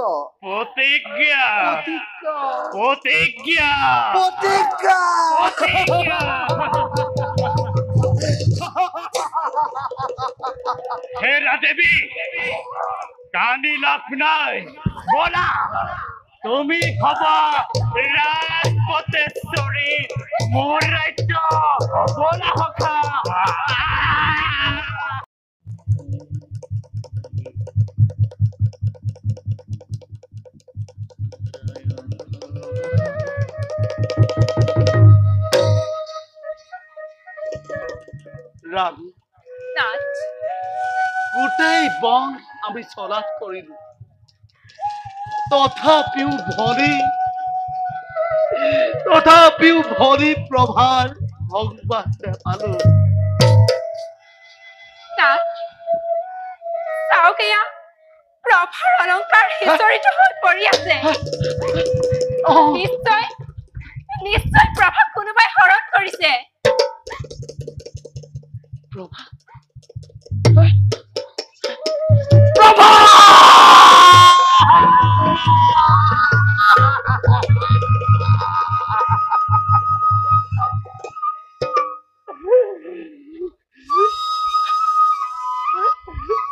প্ৰতিজ্ঞা প্ৰতিজ্ঞা প্ৰতিজ্ঞা হেৰা দেৱী কান্দি লাভ নাই বলা তুমি হবা ৰাজপতেশ্বৰী মোৰ ৰাজ্য বলা সখা ৰাণী নাথ গোটেই বন আমি চলাত কৰিলো তথাপিও ভৰি প্ৰভাৰ সংবাদ নাপালো নাথ চাওক এয়া প্ৰভাৰ অলংকাৰ সিঁচৰিত হৈ পৰি আছে নিশ্চয় নিশ্চয় প্ৰভাক কোনোবাই হৰণ কৰিছে প্ৰভা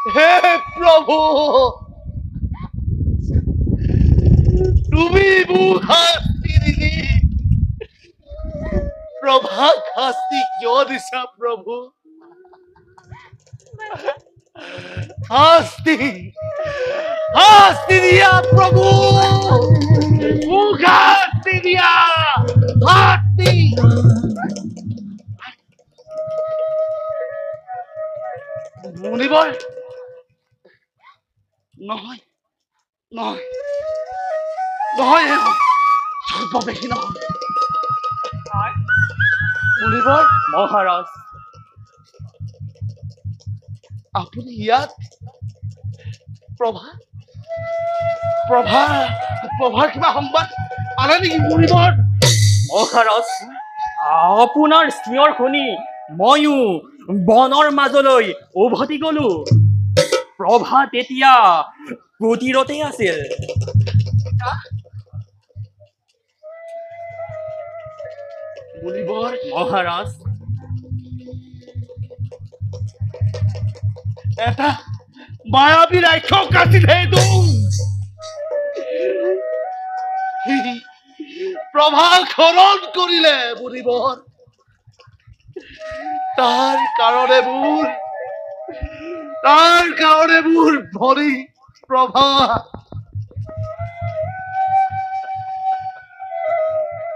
হে প্ৰভু তুমি মোক শাস্তি দিলি প্ৰভাক শাস্তি কিয় দিছা প্ৰভু শাস্তি দিয়া প্ৰভু মোক শাস্তি দিয়া শাস্তি মুনিবৰ নহয় নহয় নহয় সৰ্ববেশী নহয় মুনিবৰ মহাৰাজ আপুনি ইয়াত প্ৰভাৰ কিবা সংবাদ আনে নেকি মুনিবৰ মহাৰাজ আপোনাৰ চিঞৰ শুনি ময়ো বনৰ মাজলৈ উভতি গলো প্ৰভা তেতিয়া কুটিৰতে আছিল মুনিবৰ মহাৰাজ এটা মায়াবী ৰাক্ষস আছিল সেইটো প্ৰভাক হৰণ কৰিলে মুনিবৰ তাৰ কাৰণে মোৰ ভৰি প্ৰভা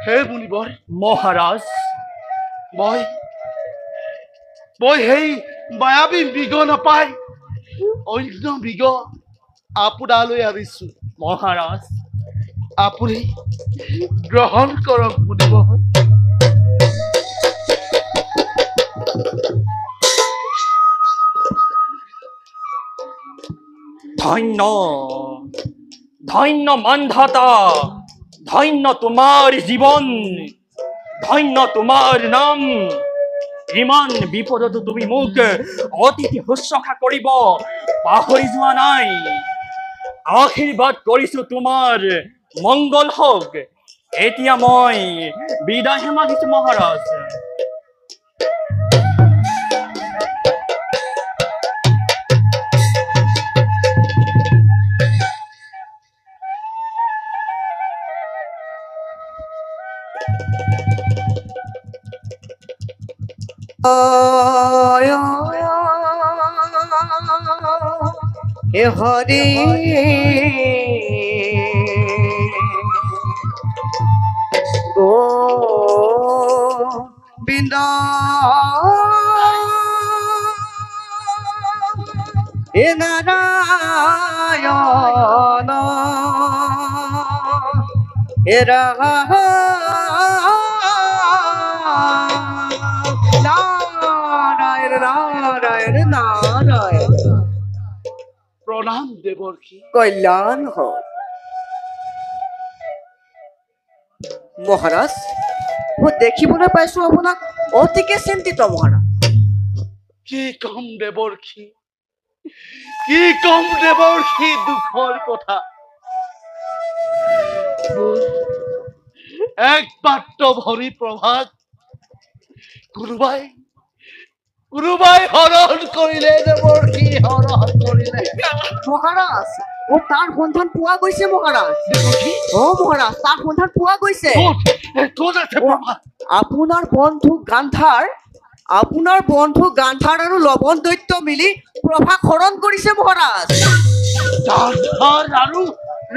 হে মুনিবৰ মহাৰাজ মই সেই মায়াবী মৃগ নাপাই অন্য মৃগ আপোনালৈ আনিছো মহাৰাজ আপুনি গ্ৰহণ কৰক মুনিবৰ ধন্য ধন্য মানধাতা ধন্য তোমাৰ জীৱন ধন্য তোমাৰ নাম ইমান বিপদতো তুমি মোক অতিথি শুশ্ৰূষা কৰিব পাহৰি যোৱা নাই আশীৰ্বাদ কৰিছো তোমাৰ মংগল হওক এতিয়া মই বিদায়হে মাগিছো মহাৰাজ হে হৰি গোবিন্দ হে নাৰায়ণ হে নাৰায়ণ নাৰায়ণ নাৰায়ণ প্ৰণাম দেৱৰ্ষি কল্যাণ হোক মহাৰাজ মই দেখিবলৈ পাইছো আপোনাক অতিকে চিন্তিত মহাৰাজ কি কম দেৱৰ্ষি দুখৰ কথা একমাত্ৰ ভৰি প্ৰভাত কোনোবাই হৰণ কৰিলে দেৱৰ্ষী হৰণ কৰিলে মহাৰাজ ও তাৰ সন্ধান পোৱা গৈছে মহাৰাজ ও মহাৰাজ তাৰ সন্ধান পোৱা গৈছে ক'ত আছে প্ৰভাত আপোনাৰ বন্ধু গান্ধাৰ আৰু লৱণ দৈত্য মিলি প্ৰভাক হৰণ কৰিছে মহাৰাজ গান্ধাৰ আৰু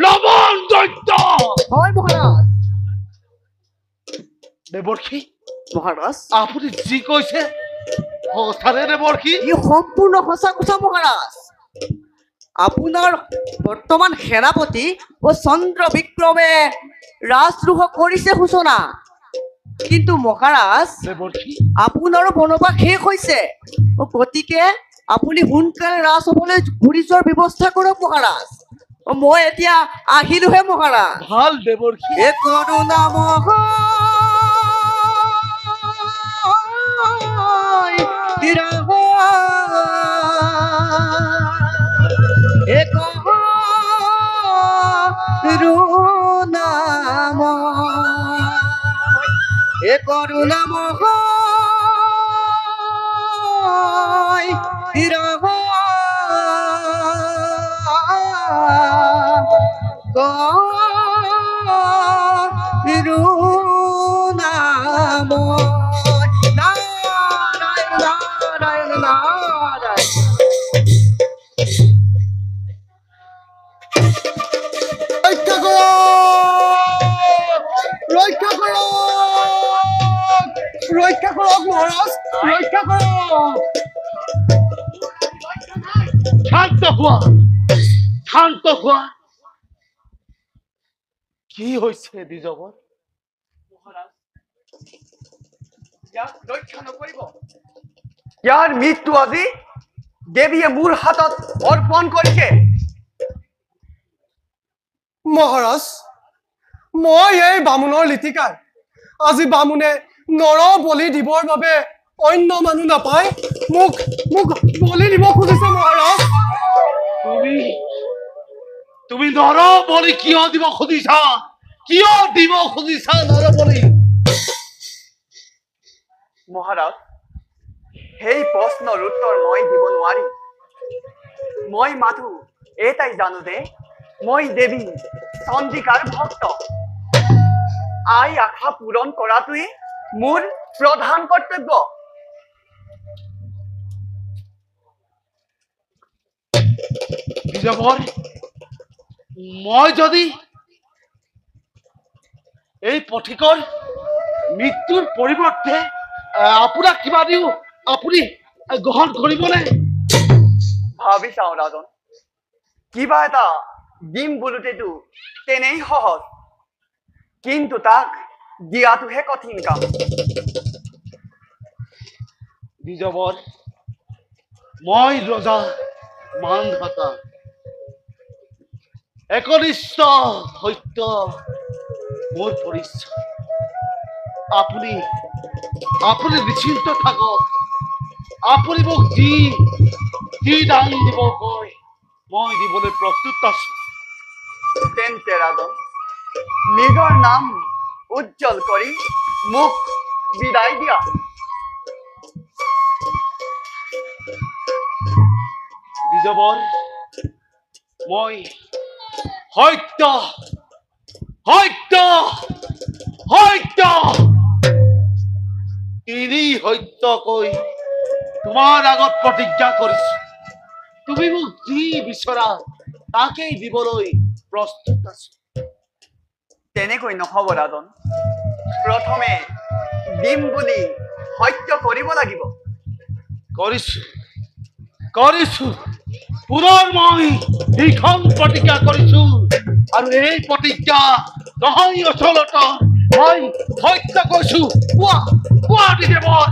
লৱণ দৈত্য হয় মহাৰাজ দেৱৰ্ষী মহাৰাজ আপুনি যি কৈছে সঁচাৰে দেৱৰ্ষী ই সম্পূৰ্ণ সঁচা কথা মহাৰাজ আপোনাৰ বৰ্তমান সেনাপতি ও চন্দ্ৰ বিক্ৰমে ৰাজদ্ৰোহ কৰিছে সূচনা কিন্তু মহাৰাজ দেৱৰ্ষী আপোনাৰো বনবাস শেষ হৈছে গতিকে আপুনি সোনকালে ৰাজসভালৈ ঘূৰি যোৱাৰ ব্যৱস্থা কৰক মহাৰাজ মই এতিয়া আহিলোহে মহাৰাজ ভাল দেৱৰ্ষী এ কৰুণাময় এ কৰুণাময় নাৰায়ণ নাৰায়ণ নাৰায়ণ ৰক্ষা কৰক মহাৰাজ ৰক্ষা কৰক শান্ত হোৱা কি হৈছে দ্বিজবৰ ৰক্ষা নকৰিব ইয়াৰ মৃত্যু আজি দেৱীয়ে মোৰ হাতত অৰ্পণ কৰিছে মহাৰাজ মই এই বামুণৰ লিটিকাই আজি বামুণে নৰ বলি দিবৰ বাবে অন্য মানুহ নাপায় মোক বলি দিব খুজিছে মহাৰাজ তুমি নৰ বলি কিয় দিব খুজিছা নৰ বলি মহাৰাজ সেই প্ৰশ্নৰ উত্তৰ মই দিব নোৱাৰিম মই মাথো এটাই জানো যে মই দেৱী চন্দ্ৰিকাৰ ভক্ত আই আশা পূৰণ কৰাটোৱে মোৰ প্ৰধান কৰ্তব্য দ্বিজবৰ মই যদি এই পথিকৰ মৃত্যুৰ পৰিৱৰ্তে আপোনাক কিবা দিওঁ আপুনি গ্ৰহণ কৰিবনে ভাবি চাওঁ ৰাজন কিবা এটা দিম বোলোতেতো তেনেই সহজ কিন্তু তাক দিয়াটোহে কঠিন কাম দ্বিজবৰ মই ৰজা মানধাতা একনিষ্ঠ সত্য মোৰ পৰিচয় আপুনি নিশ্চিন্ত থাকক আপুনি মোক যি দান দিব কয় মই দিবলৈ প্ৰস্তুত আছো তেন্তে ৰাজন নিজৰ নাম উজ্জ্বল কৰি মোক বিদায় দিয়া দ্বিজবৰ মই সত্য তিনি সত্যকৈ তোমাৰ আগত প্ৰতিজ্ঞা কৰিছো তুমি মোক যি বিচৰা তাকেই দিবলৈ প্ৰস্তুত আছো তেনেকৈ নহব ৰাজন প্ৰথমে দিম বুলি সত্য কৰিব লাগিব কৰিছো পুনৰ মই এইখন প্ৰতিজ্ঞা কৰিছো আৰু এই প্ৰতিজ্ঞা নহয় অচলত মই সত্য কৈছো কোৱা দ্বিজবৰ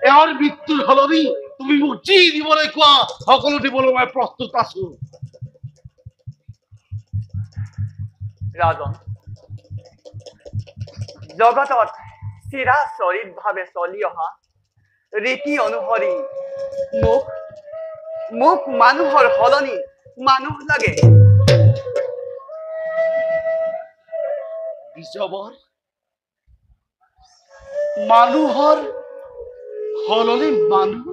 এওঁৰ মৃত্যুৰ সলনি তুমি মোক যি দিবলৈ কোৱা সকলো দিবলৈ মই প্ৰস্তুত আছো ৰাজন জগতত চিৰাচৰিতভাৱে চলি অহা ৰীতি অনুসৰি মোক মানুহৰ সলনি মানুহ লাগে দ্বিজবৰ মানুহৰ সলনি মানুহ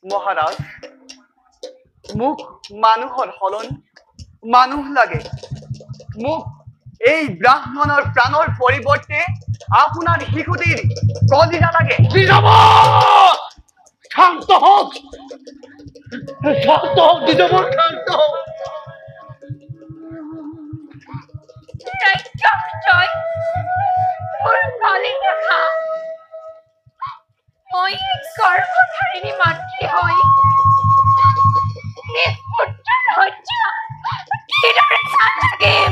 মহাৰাজ মোক মানুহৰ সলনি মানুহ লাগে মোক এই ব্ৰাহ্মণৰ প্ৰাণৰ পৰিৱৰ্তে আপোনাৰ শিশুটিৰ কলিজা লাগে দ্বিজবৰ শান্ত হওক দ্বিজবৰ শান্ত হওক জয় মোৰ কলিজা খা মই গৰ্ভধাৰিণী মাতৃ হৈ নিষ্পুত্ৰৰ হত্যা কিদৰে চাল লাগিম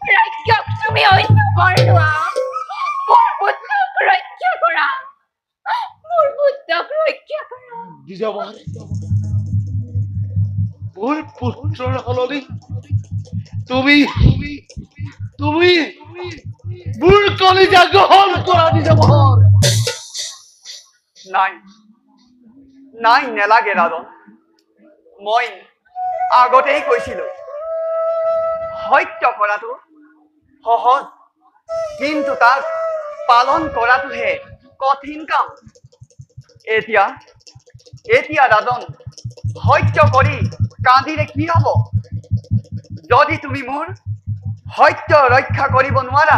ৰাজ্যক তুমি অন্য বৰ লোৱা মোৰ পুত্ৰক ৰক্ষা কৰা মোৰ পুত্ৰক ৰক্ষা কৰা দ্বিজবৰ মোৰ পুত্ৰৰ সলনি তুমি মোৰ কলিজা গ্ৰহণ কৰা দ্বিজবৰ নাই নাই নেলাগে ৰাজন মই আগতেই কৈছিলো সত্য কৰাটো সহজ কিন্তু তাক পালন কৰাটোহে কঠিন কাম এতিয়া ৰাজন সত্য কৰি কান্দিলে কি হব যদি তুমি মোৰ সত্য ৰক্ষা কৰিব নোৱাৰা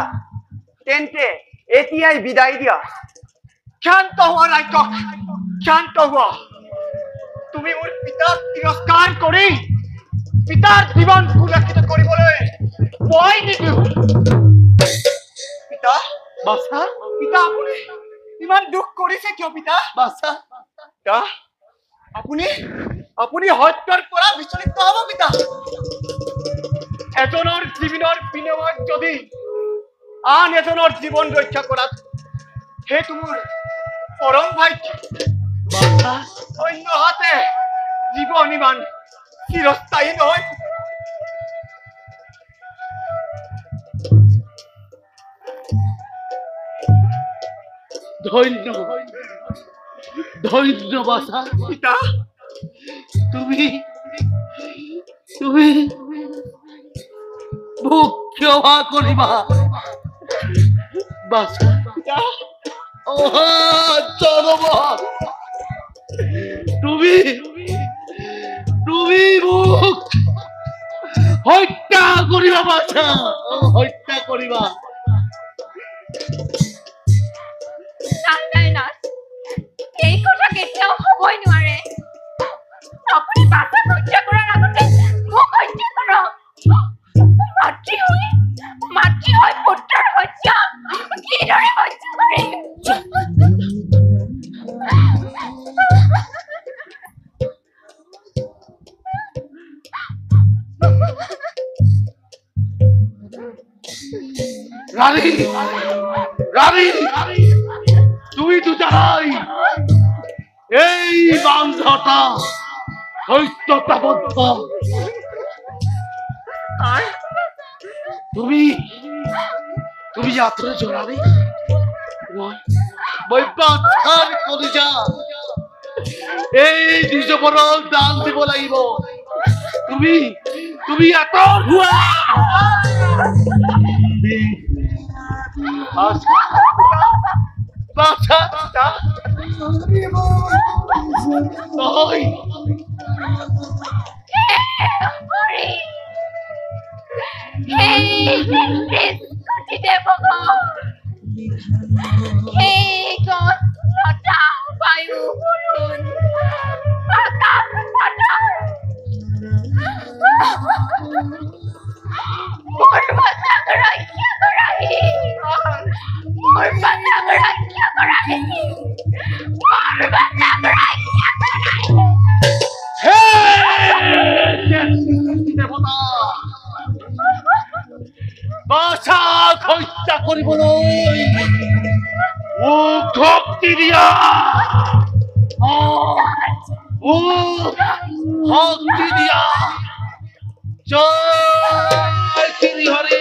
তেন্তে এতিয়াই বিদায় দিয়া শান্ত হোৱা ৰাক্ষস শান্ত হোৱা তুমি মোৰ পিতাক তিৰস্কাৰ কৰি পিতাৰ জীৱন সুৰক্ষিত কৰিবলৈ মই নিদিওঁ পিতা বাছা পিতা আপুনি ইমান দুখ কৰিছে কিয় পিতা বাছা পিতা আপুনি সত্যৰ পৰা বিচলিত হ'ব পিতা এজনৰ জীৱনৰ বিনিময়ত যদি আন এজনৰ জীৱন ৰক্ষা কৰাত সেইটো মোৰ পৰম ভাগ্য অন্য হাতে জীৱন ইমান চিৰস্থায়ী নহয় ধন্য বাছা পিতা তুমি মোক ক্ষমা কৰিবা বাছা তুমি মোক হত্যা কৰিবা বাছা হত্যা কৰিবা এই কথা কেতিয়াও হ'বই নোৱাৰে আপুনি বাছা হত্যা কৰাৰ আগতে মোক হত্যা কৰক মাতৃ হৈ পুত্ৰৰ হত্যা কিদৰে হত্যা কৰিম ৰানী তুমি তো জানাই এই বান্ধটা সত্যতাবদ্ধ তুমি যাত্ৰা জড়াবে মই বাচ্চাৰ কলিজা এই দ্বিজবৰৰ দান দিব লাগিব তুমি এত হুয়া বাচ্চা নহয় বাছাক হত্যা কৰিবলৈ মোক শক্তি দিয়া শক্তি দিয়া জয় শ্ৰী হৰি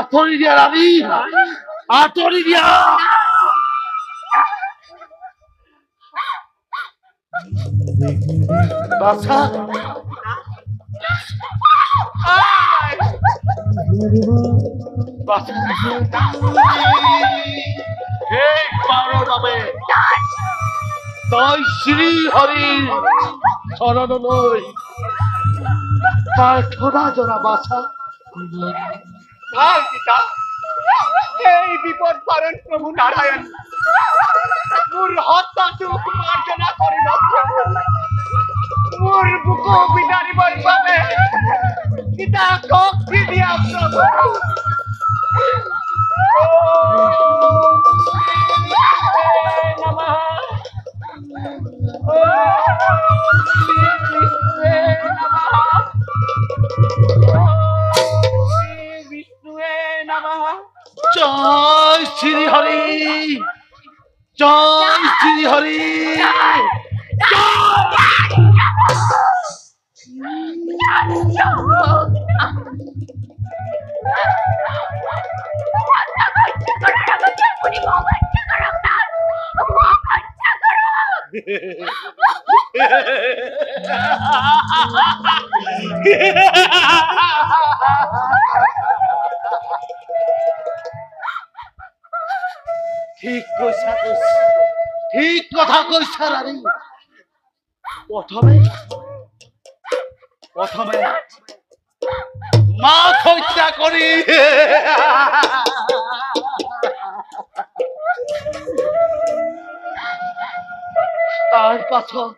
আঁতৰি দিয়া ৰাণী, আঁতৰি দিয়া। বাছা এইবাৰৰ বাবে তই শ্ৰী হৰিৰ চৰণলৈ প্ৰাৰ্থনা জনা বাছা। ভাল পিতা, এই বিপদ পাৰণ প্ৰভু নাৰায়ণ মোৰ হত্যাটো মাৰ্জনা কৰিব, মোৰ বুকু বিদাৰিবৰ বাবে পিতা শক্তি দিয়া প্ৰভু। জয় শ্ৰী হৰি, জয় শ্ৰী হৰি। ঠিক কৈছা, ঠিক কথা কৈছা ৰাণী। প্ৰথমে মাক হত্যা কৰি তাৰ পাছত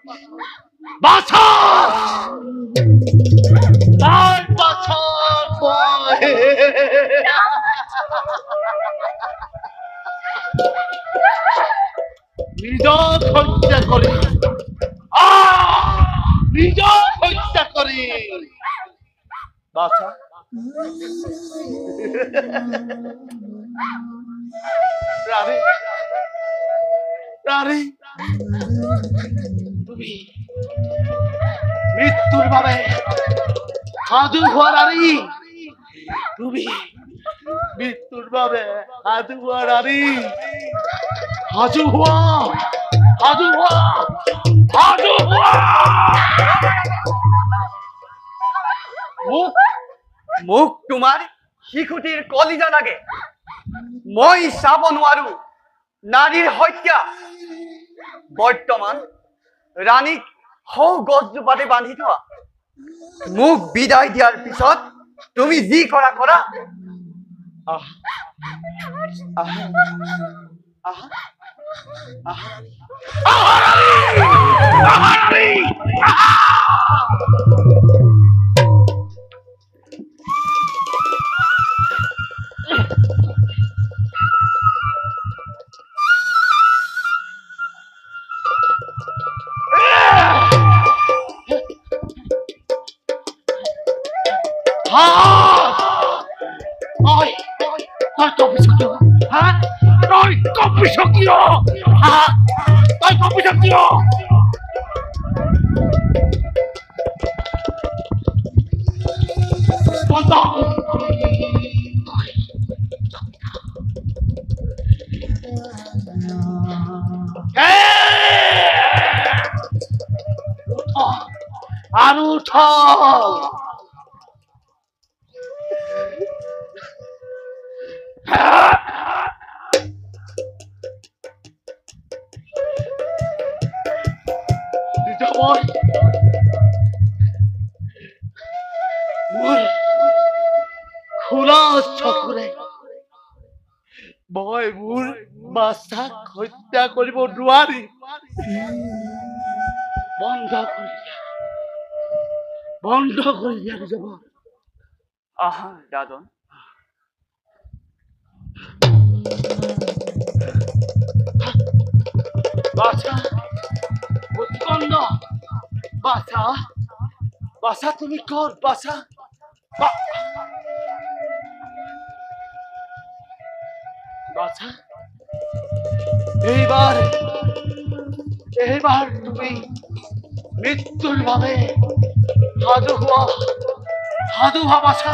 নিজক হত্যা কৰি বাছা ৰাণী, তুমি মৃত্যুৰ বাবে সাজু হোৱা ৰাণী, তুমি মৃত্যুৰ বাবে সাজু হোৱা ৰাণী, সাজু হোৱা। মোক তোমাৰ শিশুটিৰ কলিজা লাগে, মই চাব নোৱাৰো নাৰীৰ হত্যা। বৰ্তমান ৰাণীক সৌ গছজোপাতে বান্ধি থোৱা, মোক বিদায় দিয়াৰ পিছত তুমি যি কৰা কৰা। আৰু উঠ। মোৰ খোলা চকুৰে মই মোৰ বাচ্চাক হত্যা কৰিব নোৱাৰি। বন্ধ কৰি দিয়া যাব। আহা দাদন, বাছা মুস্কন্দ, বাছা তুমি ক'ত? বাছা এইবাৰ তুমি মৃত্যুৰ বাবে সাজু হোৱা বাছা।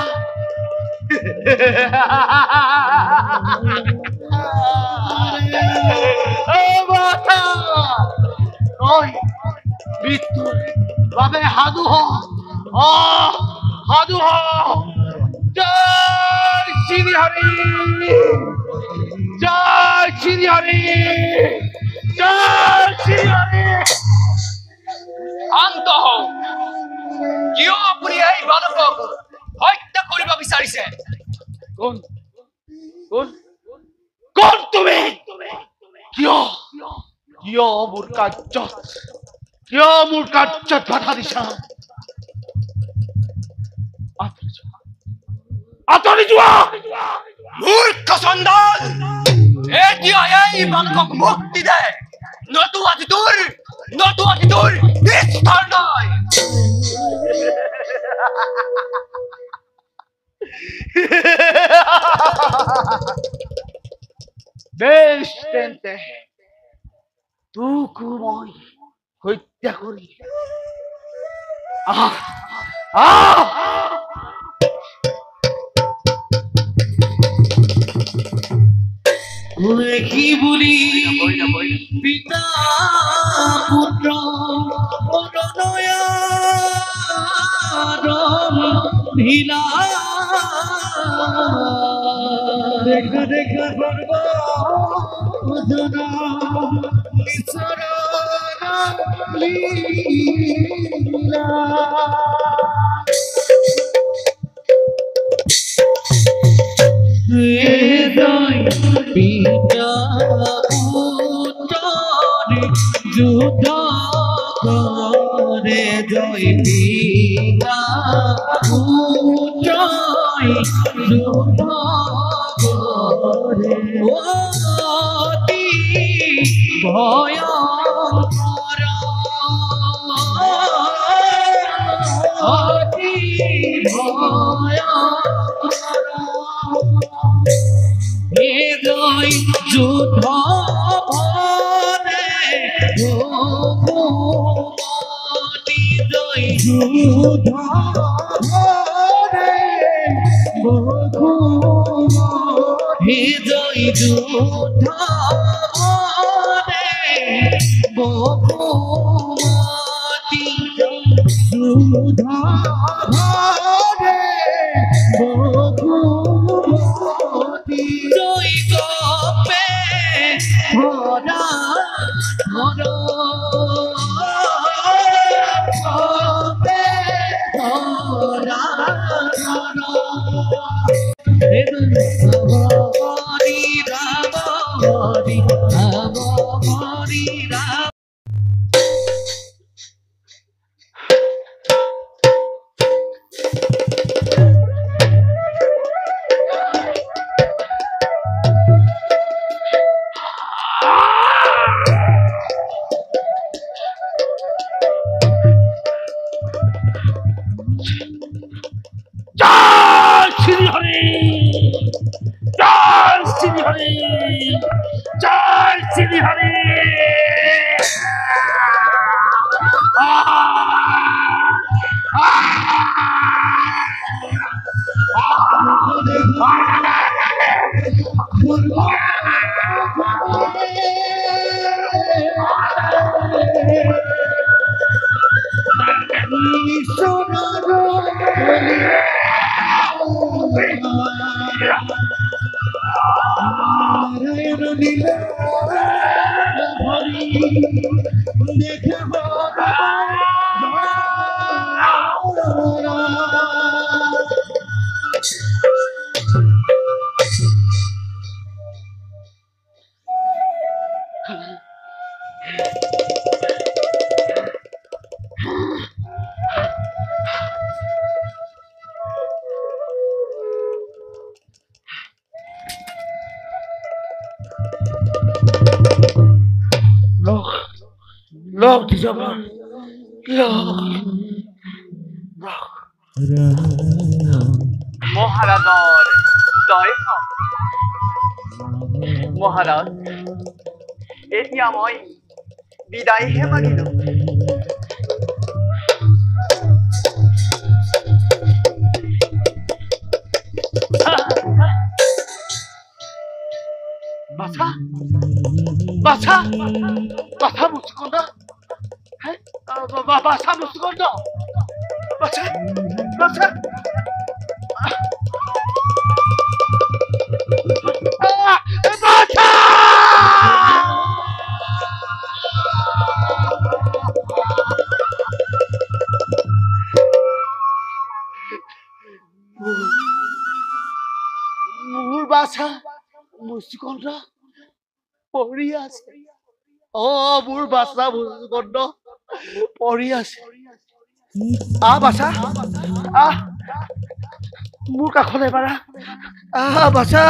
মৃত্যুর বাবে সাধু সাধু জয় শ্রী হরি জয় শ্রী হরি জয় শ্রী হরি। শান্ত হওক। কিয় আপুনি এই বালকক হত্যা কৰিব বিচাৰিছে? কোন কোন কোন তুমি? কিয় কিয় মোৰ কাৰ্যত বাধা দিছা? আঁতৰি যোৱা মূৰ্খ চণ্ডাল! এতিয়া এই বালকক মুক্তি দে, নতু আজি তোৰ নিস্তাৰ নাই। বেশ তেন্তে তোকো মই হত্যা কৰি কি বুলি পিতা পুত্ৰ ভিলা দেখা দেখা করব পিতা যুদ্ধ করে জয় পিতা জয় যুদ্ধ করে অতি ভয়ঙ্কর অতি ভয়ঙ্কর এ জয় যুদ্ধ ভরে ভগবতী জয় যুদ্ধ ভরে ভগবতী জয় যুদ্ধ ভরে ভগবতী যুদ্ধ ভরে ভগবতী জয় গপে ধরা ধরা গপে ধরা ধরা হরি রাম হরি রাম হরি রাম। জয় শ্রী হরি জয় শ্রী হরি জয় শ্রী হরি। Look, Dijabra. মহাৰাজৰ জয় হওক। মহাৰাজ, এতিয়া মই বিদায়হে মাগিলো। বাছা বাছা মুচুকুন্দ বাছা মুচুকুন্দ বাছা বাছা বাছা মোৰ বাছা মুচুকুন্দ পৰি আছে মোৰ বাছা মুচুকুন্দ পৰি আছে বাছা মোৰ কাষলৈ পাৰা বাছা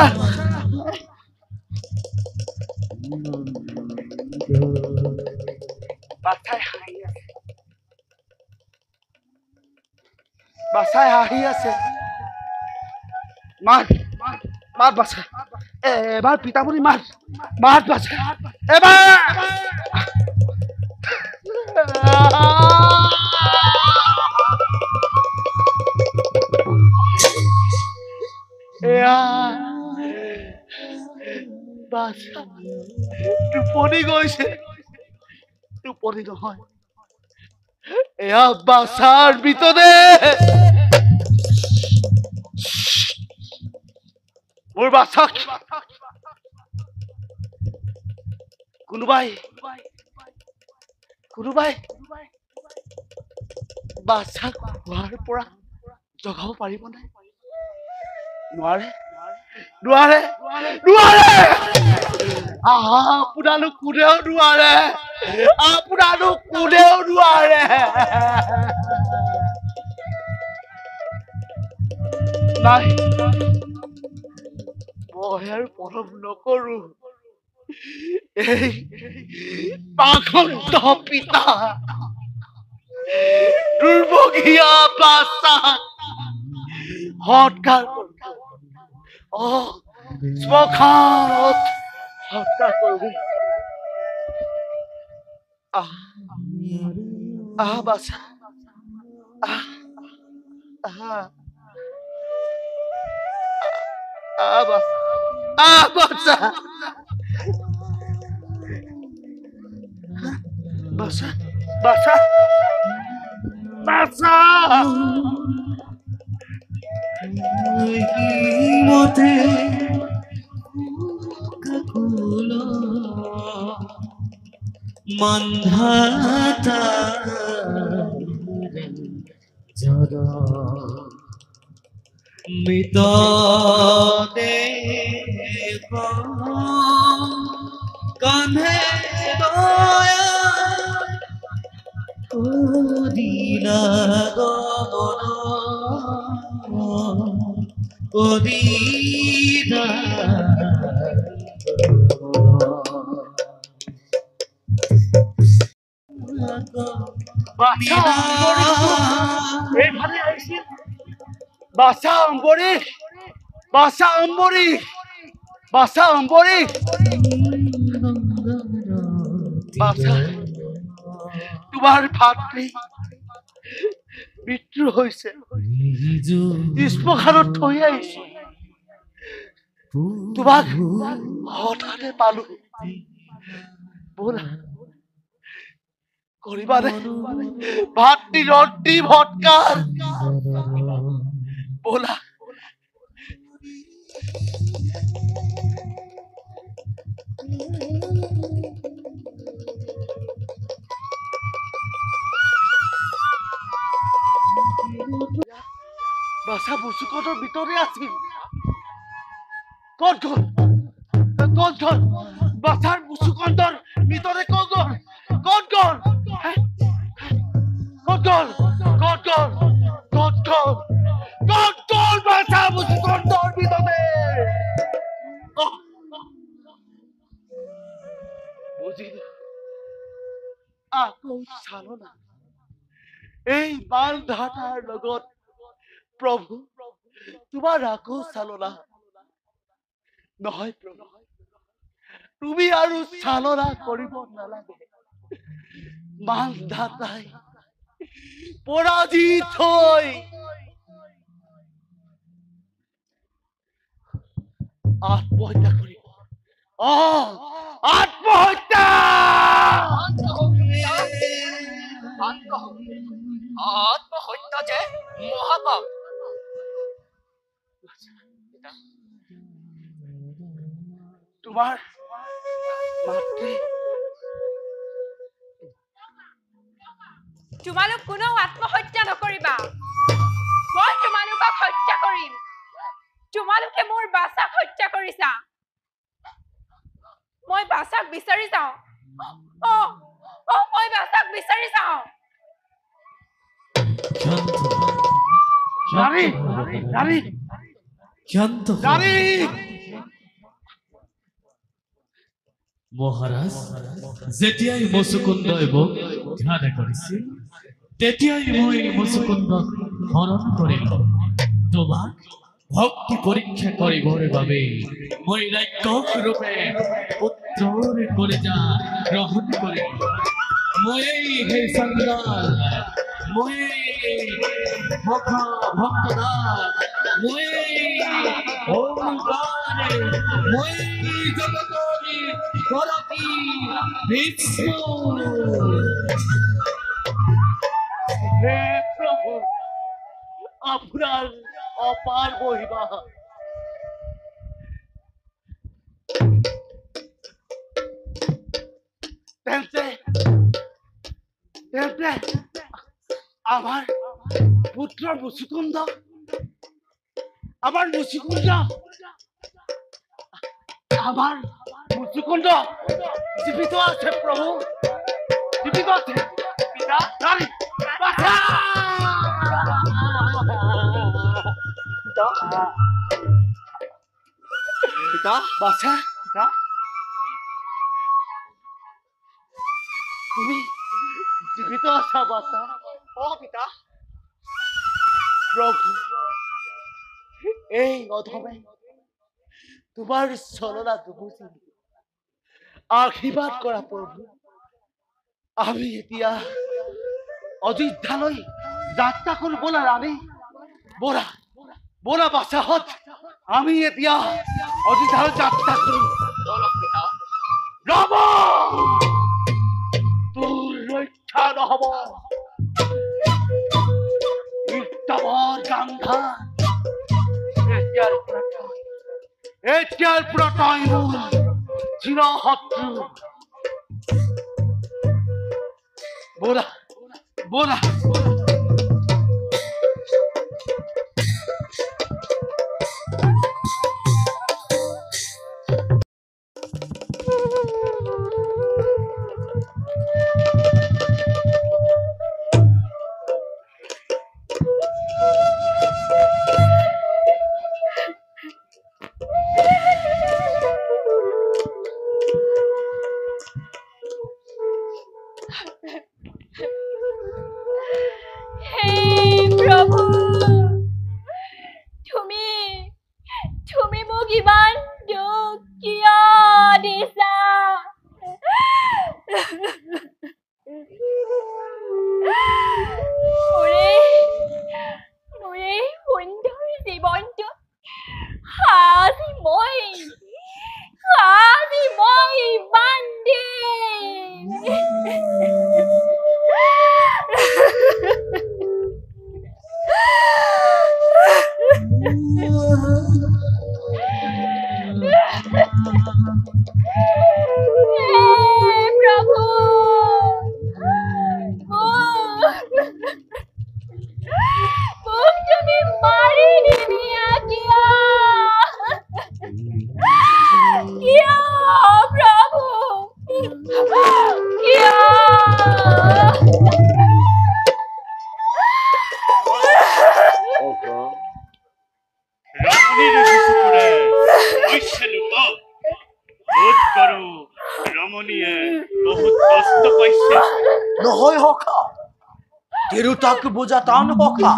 বাছাই হাঁহি আছে মাত মাত বাছা এবাৰ পিতামণি মাত মাত বাছা এবাৰ বাছা টোপনি গৈছে টোপনি নহয় এয়া বাছাৰ ভিতৰে মোৰ বাছাক কোনোবাই বাছাক খোৱাৰ পৰা জগাব পাৰিবনে নোৱাৰে নোৱাৰে নোৱাৰে আপোনালোক কোনেও নোৱাৰে আপোনালোক কোনেও নোৱাৰে নাই মই আৰু পলম নকৰো এই পাখণ্ড পিতা দুৰ্ভগীয়া বাছাক সৎকাৰ শ্মশানত সৎকাৰ কৰিবি বাছা বাছা বাছা বাছা বাছা মতে কাকুল মন্ধাতা জদ মৃত দেহ কান্ধে দয়া কদিলা গমন কদিলা বাছা অম্বৰীশ বাছা অম্বৰীশ বাছা অম্বৰীশ বাছা তোমাৰ ভাতৃ মৃত্যু হৈছে শ্মশানত থৈ আহিছো তোমাক হঠাতে পালো ব'লা কৰিবানে ভাতৃৰ অন্তিম সৎকাৰ ব'লা বাছা মুচুকুন্দৰ ভিতৰে আছিল ক'ত গ'ল বাছাৰ মুচুকুন্দৰ ভিতৰে ক'ত গ'ল বাছা মুচুকুন্দৰ ভিতৰে বুজিলো আকৌ চালনা এই বালধাতাৰ লগত প্ৰভু তোমাৰ আকৌ চালনা নহয় প্ৰভু তুমি আৰু চালনা কৰিব নালাগে বালধাতাই পৰাজিত হৈ আত্মহত্যা কৰিব আত্মহত্যা আত্মহত্যা যে মহাপাপ। তোমাৰ মাতৃ তোমালোক কোনেও আত্মহত্যা নকৰিবা, মই তোমালোকক হত্যা কৰিম। তোমালোকে মোৰ বাছাক হত্যা কৰিছা, মই বাছাক বিচাৰি যাওঁ। মই বাছাক বিচাৰি যাওঁ। নাৰী নাৰী নাৰী মহাৰাজ যেতিয়াই মুচুকুন্দই মোক ধ্যান কৰিছিল তেতিয়াই মই মুচুকুন্দক হৰণ কৰিলো। তোমাক ভক্তি পৰীক্ষা কৰিবৰ বাবে মই ৰাক্ষস ৰূপে পুত্ৰৰ কলিজা গ্ৰহণ কৰিলো। মই হে সংগ্ৰাল, মই ভক্তদাস, মই ওমকাৰ, মই জগতৰি গৰতি বিষ্ণু। হে প্ৰভু, আপোনাৰ অপাৰ মহিমা। তেন্তে আমাৰ পুত্ৰৰ মুচুকুন্দ, আমাৰ মুচুকুন্দ জীৱিত আছে প্ৰভু, জীৱিত আছে। পিতা নাৰী বাছা! পিতা বাছা, পিতা তুমি জীৱিত আছা বাছা? পিতা প্ৰভু, এই অধমে তোমাৰ চলনা দুবুজি আশীৰ্বাদ কৰা প্ৰভু। আমি এতিয়া অযোধ্যালৈ যাত্ৰা কৰো ব'লা ৰাণী, ব'লা ব'লা বাছাহঁত, আমি এতিয়া অযোধ্যালৈ যাত্ৰা কৰো। ৰব, তোৰ ৰক্ষা নহব। মৃত্যুৰ গান্ধা এতিয়াৰ পৰা তই মোৰ চিৰশত্ৰু। ব'লা ব'লা তুমি মোক ইমান দুখ কিয় দিছা? মোৰ এই সুন্দৰ জীৱনটো আজি মই বান্ধি নহয় সখা, তিৰোতাক বুজা টান সখা।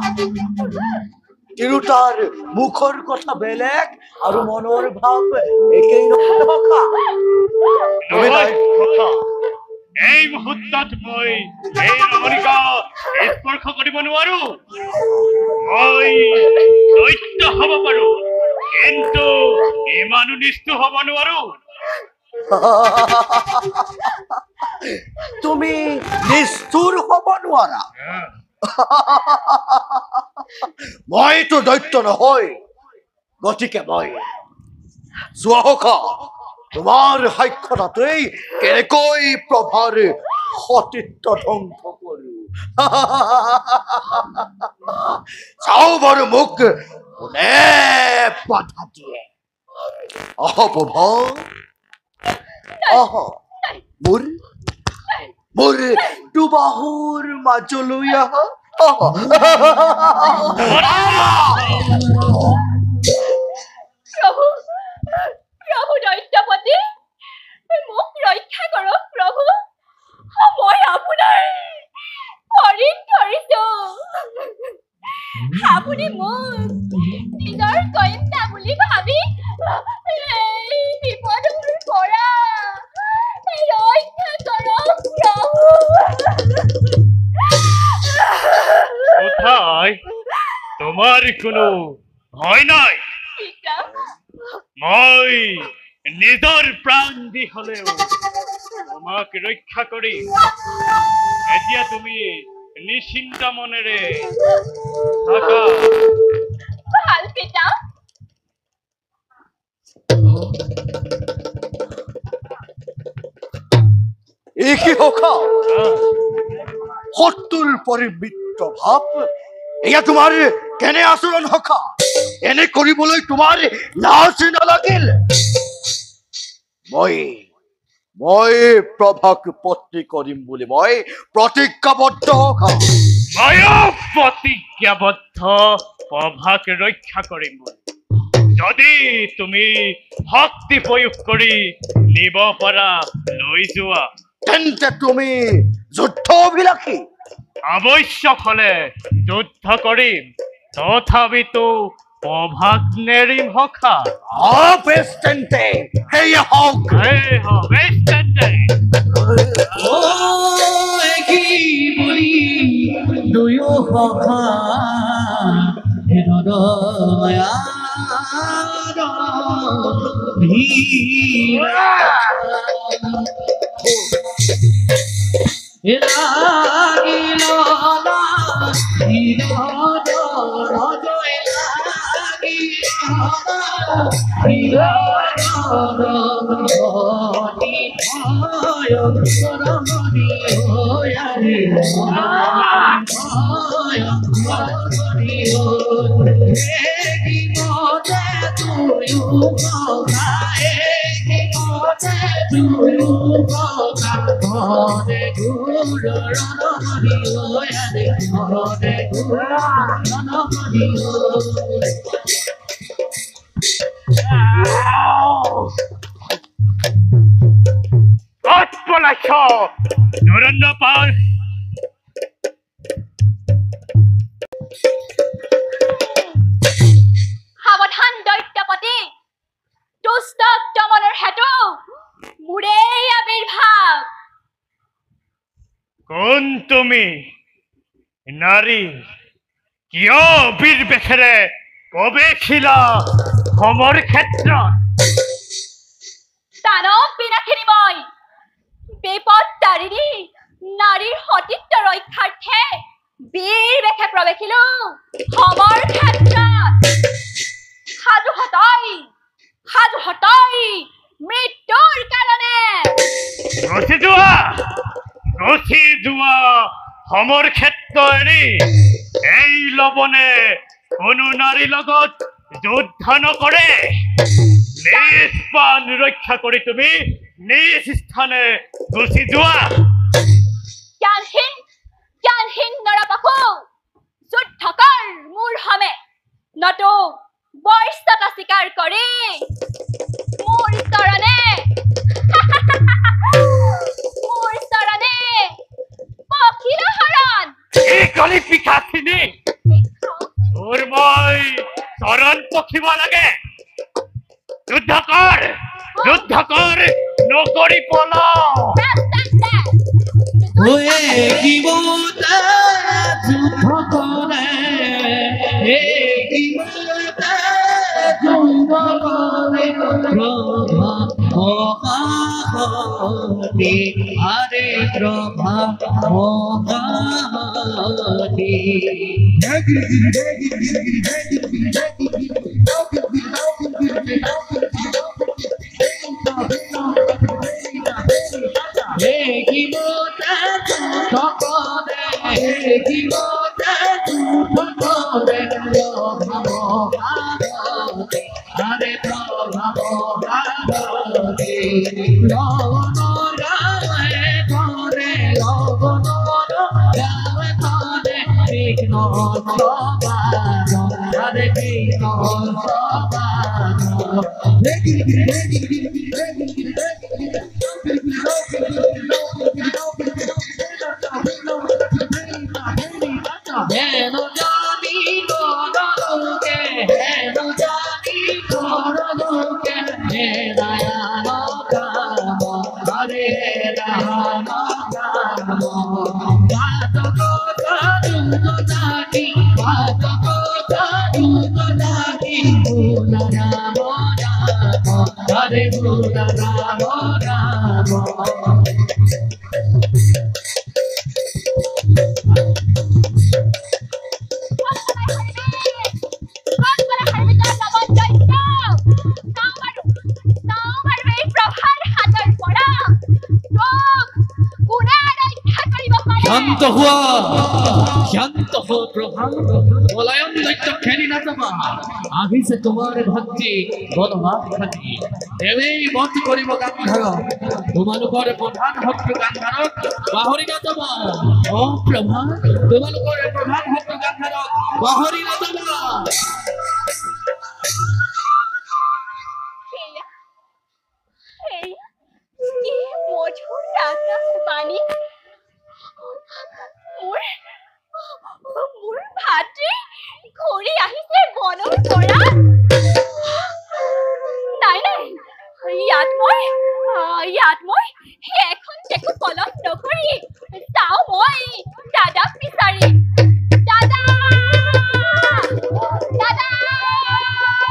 তিৰোতাৰ মুখৰ কথা বেলেগ আৰু মনৰ ভাৱ একেই নহয় সখা। এই মুহূৰ্তত মই এই ৰমণীকা স্পৰ্শ কৰিব নোৱাৰো। মই দৈত্য হব পাৰো, কিন্তু ইমানো নিষ্ঠুৰ হব নোৱাৰো। তুমি নিষ্ঠুৰ হ'ব নোৱাৰা। মইতো দৈত্য নহয়, গতিকে মই চোৱা সখা, তোমাৰ সাক্ষতাতেই কেনেকৈ প্ৰভাৰ সতীত্ব ধ্বংস কৰো। চাও বাৰু মোক কোনে বাধা দিয়ে। আহ প্ৰভা, আহ মোৰ মোৰ দুবাহুৰ মাজলৈ আহ। প্ৰভু প্ৰভু দৈত্যপতি, মোক ৰক্ষা কৰক প্ৰভু, মই আপোনাৰ ভৰিত ধৰিছো। আপুনি মোক নিজৰ কন্যা বুলি ভাবি এই বিপদৰ পৰা ৰক্ষা কৰক প্ৰভু। কোথায় তোমাৰ কোনো ভয় নাই? মই নিজৰ প্ৰাণ দি হলেও তোমাক ৰক্ষা কৰিম। এতিয়া তুমি নিশ্চিন্ত মনেৰে থাকা। ভাল পিতা। এই কি সখা, শত্ৰুৰ পৰিবৃত্ত ভাৱ, এয়া তোমাৰ কেনে আচৰণ সখা? এনে কৰিবলৈ তোমাৰ লাজ নালাগিল? মই প্ৰভাক পত্নী কৰিম বুলি মই প্ৰতিজ্ঞাবদ্ধ সখা। ময়ো প্ৰতিজ্ঞাবদ্ধ প্ৰভাক ৰক্ষা কৰিম বুলি। যদি তুমি শক্তি প্ৰয়োগ কৰি নিব পাৰা লৈ যোৱা। তেন্তে তুমি যুদ্ধ অভিলাষী? আৱশ্যক হলে যুদ্ধ কৰিম, তথাপিতো প্ৰভাক নেৰিম সখা। বেছ তেন্তে সেয়া হওক। বেছ তেন্তে কি বুলি দুয়ো সখা হৃদয়া লাগিল সাৱধান দৈত্যপতি, দুষ্ট দমনৰ হেতু মোৰেই আবিৰ্ভাৱ। কোন তুমি নাৰী? কিয় বীৰবেশেৰে প্ৰৱেশিলা সমৰ ক্ষেত্ৰত? দানৱ বিনাশিনী মই, বিপদ তাৰিণী নাৰীৰ সতীত্ব ৰক্ষাৰ্থে বীৰবেশে প্ৰৱেশিলো সমৰ ক্ষেত্ৰত। সাজু হতই মৃত্যুৰ কাৰণে। গুচি যোৱা সমৰ ক্ষেত্ৰ এৰি। এই লবনে কোনো নাৰীৰ লগত যুদ্ধ নকৰে। নিজ প্ৰাণ ৰক্ষা কৰি তুমি নিজ স্থানে গুচি যোৱা। জ্ঞানহীন নৰপশু, যুদ্ধ কৰ মোৰ হমে, নতু বৈশ্যতা স্বীকাৰ কৰি মোৰ চৰণে পখিলা হৰণ। এই কলি পিঠাখিনি তোৰ মই চৰণ পখিব লাগে। যুদ্ধ কৰ নকৰি পলাও। কিবতে যুদ্ধ কৰে, কিবতে যুদ্ধ কৰে, প্ৰভা মহানি আরে প্রভা মহানি কি মোটা সকলে কি মোটা সকলে আরে প্রভা মহানি লবণ গায়ে করে লবণ গায়ে করে কৃষ্ণ সবান আরে কৃষ্ণ সবান হেন জানি গরলোকে হেন জানি গরলোকে হে রায়ান কাম হরে রাম কাম বাত কথা দুত নাকি বাত কথা দুত নাকি ভুল রাম রাম হরে ভুল রাম রাম শান্ত হুয়া শান্ত হো প্রভা পলায়ন দৈত্য খেলি না যাবা আহিছে তোমার ভক্তি বলবাদ খাটি এবেই বধ করিব গান্ধার তোমালোকৰ প্ৰধান ভক্ত গান্ধাৰক বাহৰি না যাবা ও প্ৰভা তোমালোকৰ প্ৰধান ভক্ত গান্ধাৰক বাহৰি না যাবা মধুৰ ৰাগা বাণী মোৰ ভাতৃ ঘূৰি আহিছে বনৰ পৰা নাই নাই ইয়াত মই এখন টেকু পলম নকৰি চাওঁ মই দাদাক বিচাৰি দাদা দাদা দাদা দাদা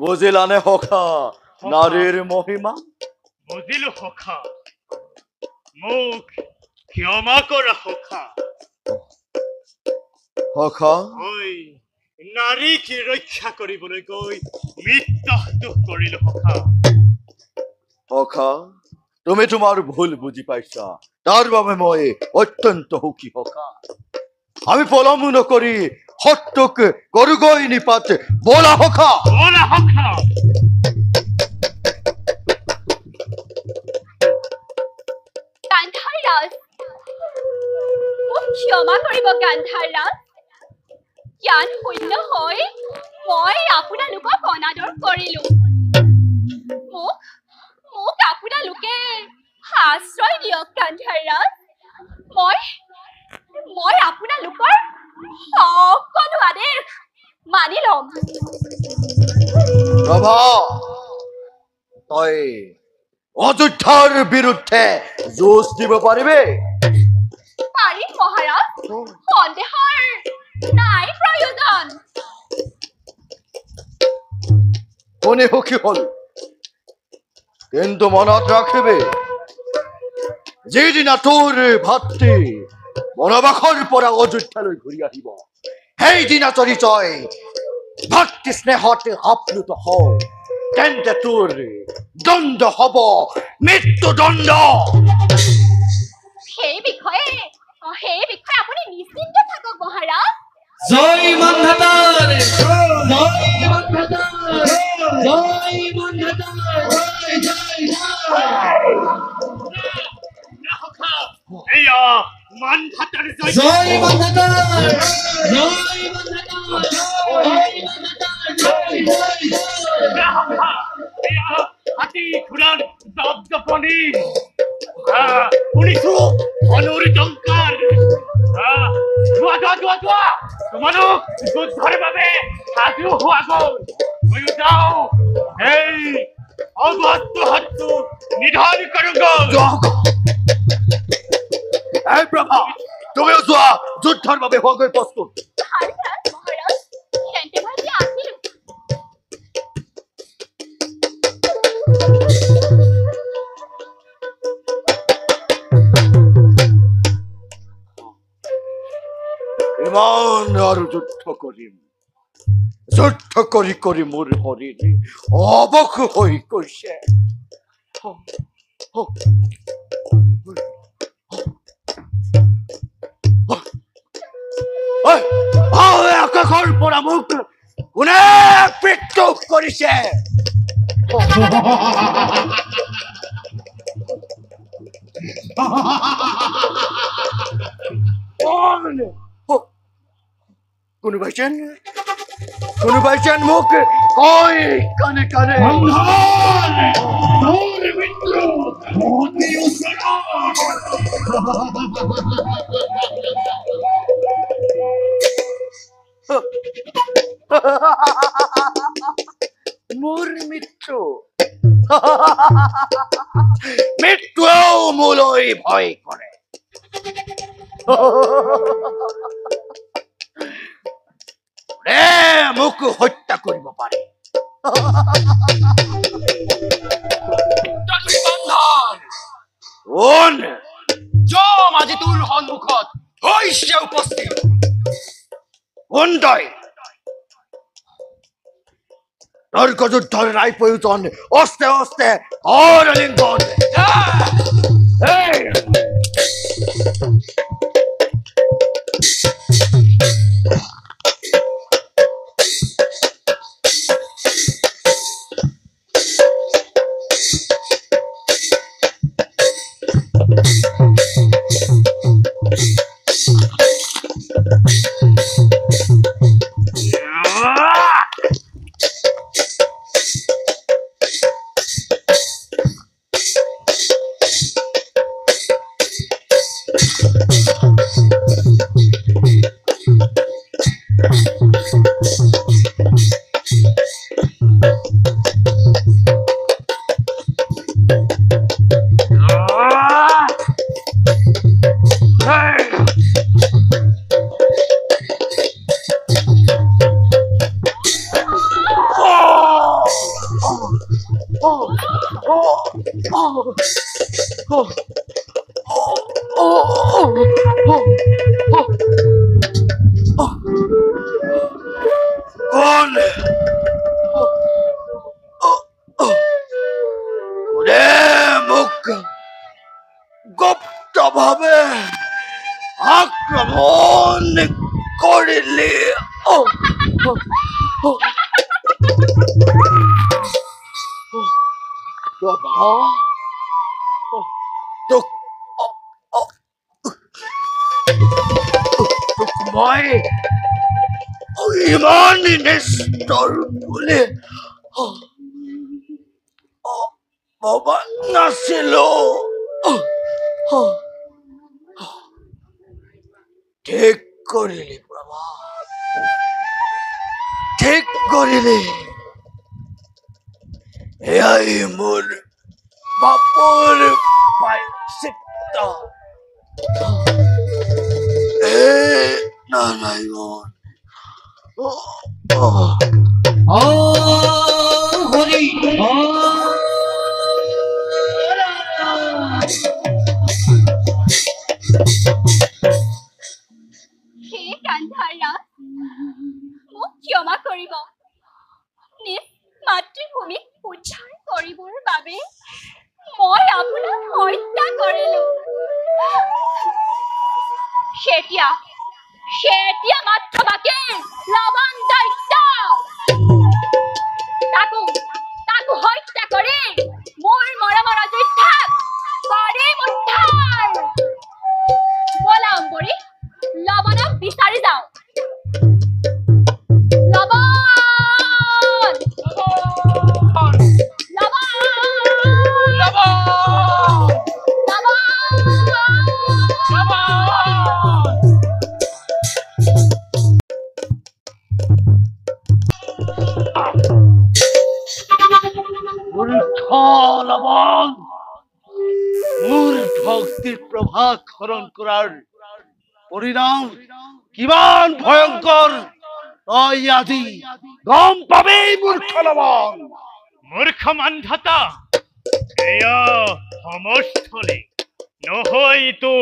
বুজিলানে সখা নাৰীৰ মহিমা বুজিলো সখা মোক ক্ষমা কৰা সখা সখা ঐ নাৰীক ৰক্ষা কৰিবলৈ গৈ মৃত্যু দুখ কৰিলো সখা সখা তুমি তোমাৰ ভুল বুজি পাইছা তাৰ বাবে মই অত্যন্ত সুখী সখা আমি পলম নকৰি সত্যক গৰুগৈ নিপাত বলা সখা গান্ধাৰৰাজ মোক ক্ষমা কৰিব গান্ধাৰৰাজ জ্ঞান শূন্য হৈ মই আপোনালোকক অনাদৰ কৰিলো মোক আপোনালোকে আশ্ৰয় দিয়ক গান্ধাৰৰাজ মই আপোনালোকৰ সকলো আদেশ মানি ল'ম প্ৰভা তই অযোধ্যাৰ বিৰুদ্ধে যুঁজ দিব পাৰিবে পাৰিম মহাৰাজ সন্দেহৰ নাই প্ৰয়োজন কোনে সুখী হল কিন্তু মনত ৰাখিবে যিদিনা তোৰ ভাতৃ বনবাসৰ পৰা অযোধ্যালৈ ঘূৰি আহিব সেইদিনা যদি তই ভক্তি স্নেহত আপ্লুত হও তেন্তে তোৰ দণ্ড হব মৃত্যুদণ্ড সেই বিষয়ে আপুনি নিশ্চিন্ত থাকক মহাৰাজ জয় মন্ধাতার জয় মন্ধাতার জয় মন্ধাতার জয় জয় এয়া মন্ধাতার জয় জয় মন্ধাতার জয় মন্ধাতার জয় মন্ধাতার জয় জয় এয়া হাতী ঘোড়ার দপদপনি শুনিছো অনুৰ টংকাৰ যোৱা তোমালোক যুদ্ধৰ বাবে সাজু হোৱা গ'ল মই যাওঁ এই অবাধ্য হাতটো নিধন কৰোঁগৈ এই প্ৰভা তুমিও যোৱা যুদ্ধৰ বাবে হোৱাগৈ প্ৰস্তুত মহাৰাজ তেন্তে মই এতিয়া আহিলো ইমান আৰু যুদ্ধ কৰি কৰি মোৰ শৰীৰ অৱশ হৈ গৈছে আকাশৰ পৰা মোক কোনে মৃত্যু কৰিছে কোনোবাই যেন মোক কয় কানে কানে মোৰ মৃত্যু মৃত্যুও মোলৈ ভয় কৰে মোক হত্যা কৰিব পাৰে যম আজি তোৰ সন্মুখত হৈছে উপস্থিত তই তৰ্কযুদ্ধৰ নাই প্ৰয়োজন অস্তে অস্তে অৰলিংগন গুপ্তভাৱে আক্ৰমণ কৰিলে মই ইমান নিষ্ঠুৰ বুলি ভবা নাছিলো ঠিক কৰিলি প্ৰভা ঠিক কৰিলি এয়াই মোৰ বাপৰ প্ৰায়শ্চিত্ত নাৰায়ণ হৰি মোক ক্ষমা কৰিব নিজ মাতৃভূমিক উদ্ধাৰ কৰিবৰ বাবে মই আপোনাক হত্যা কৰিলো সেতিয়া মাত্ৰ বাকী লৱণ দৈত্য তাকো হত্যা কৰি মোৰ মৰমৰ অযোধ্যাক কৰিম উদ্ধাৰ বলা অম্বৰী লৱণক বিচাৰি যাওঁ প্ৰভাক হৰণ কৰাৰ পৰিণাম কিমান ভয়ংকৰ তই আজি গম পাবি মূৰ্খ লৱণ। মূৰ্খ মানধাতা, এয়া সমস্থলী নহয়তো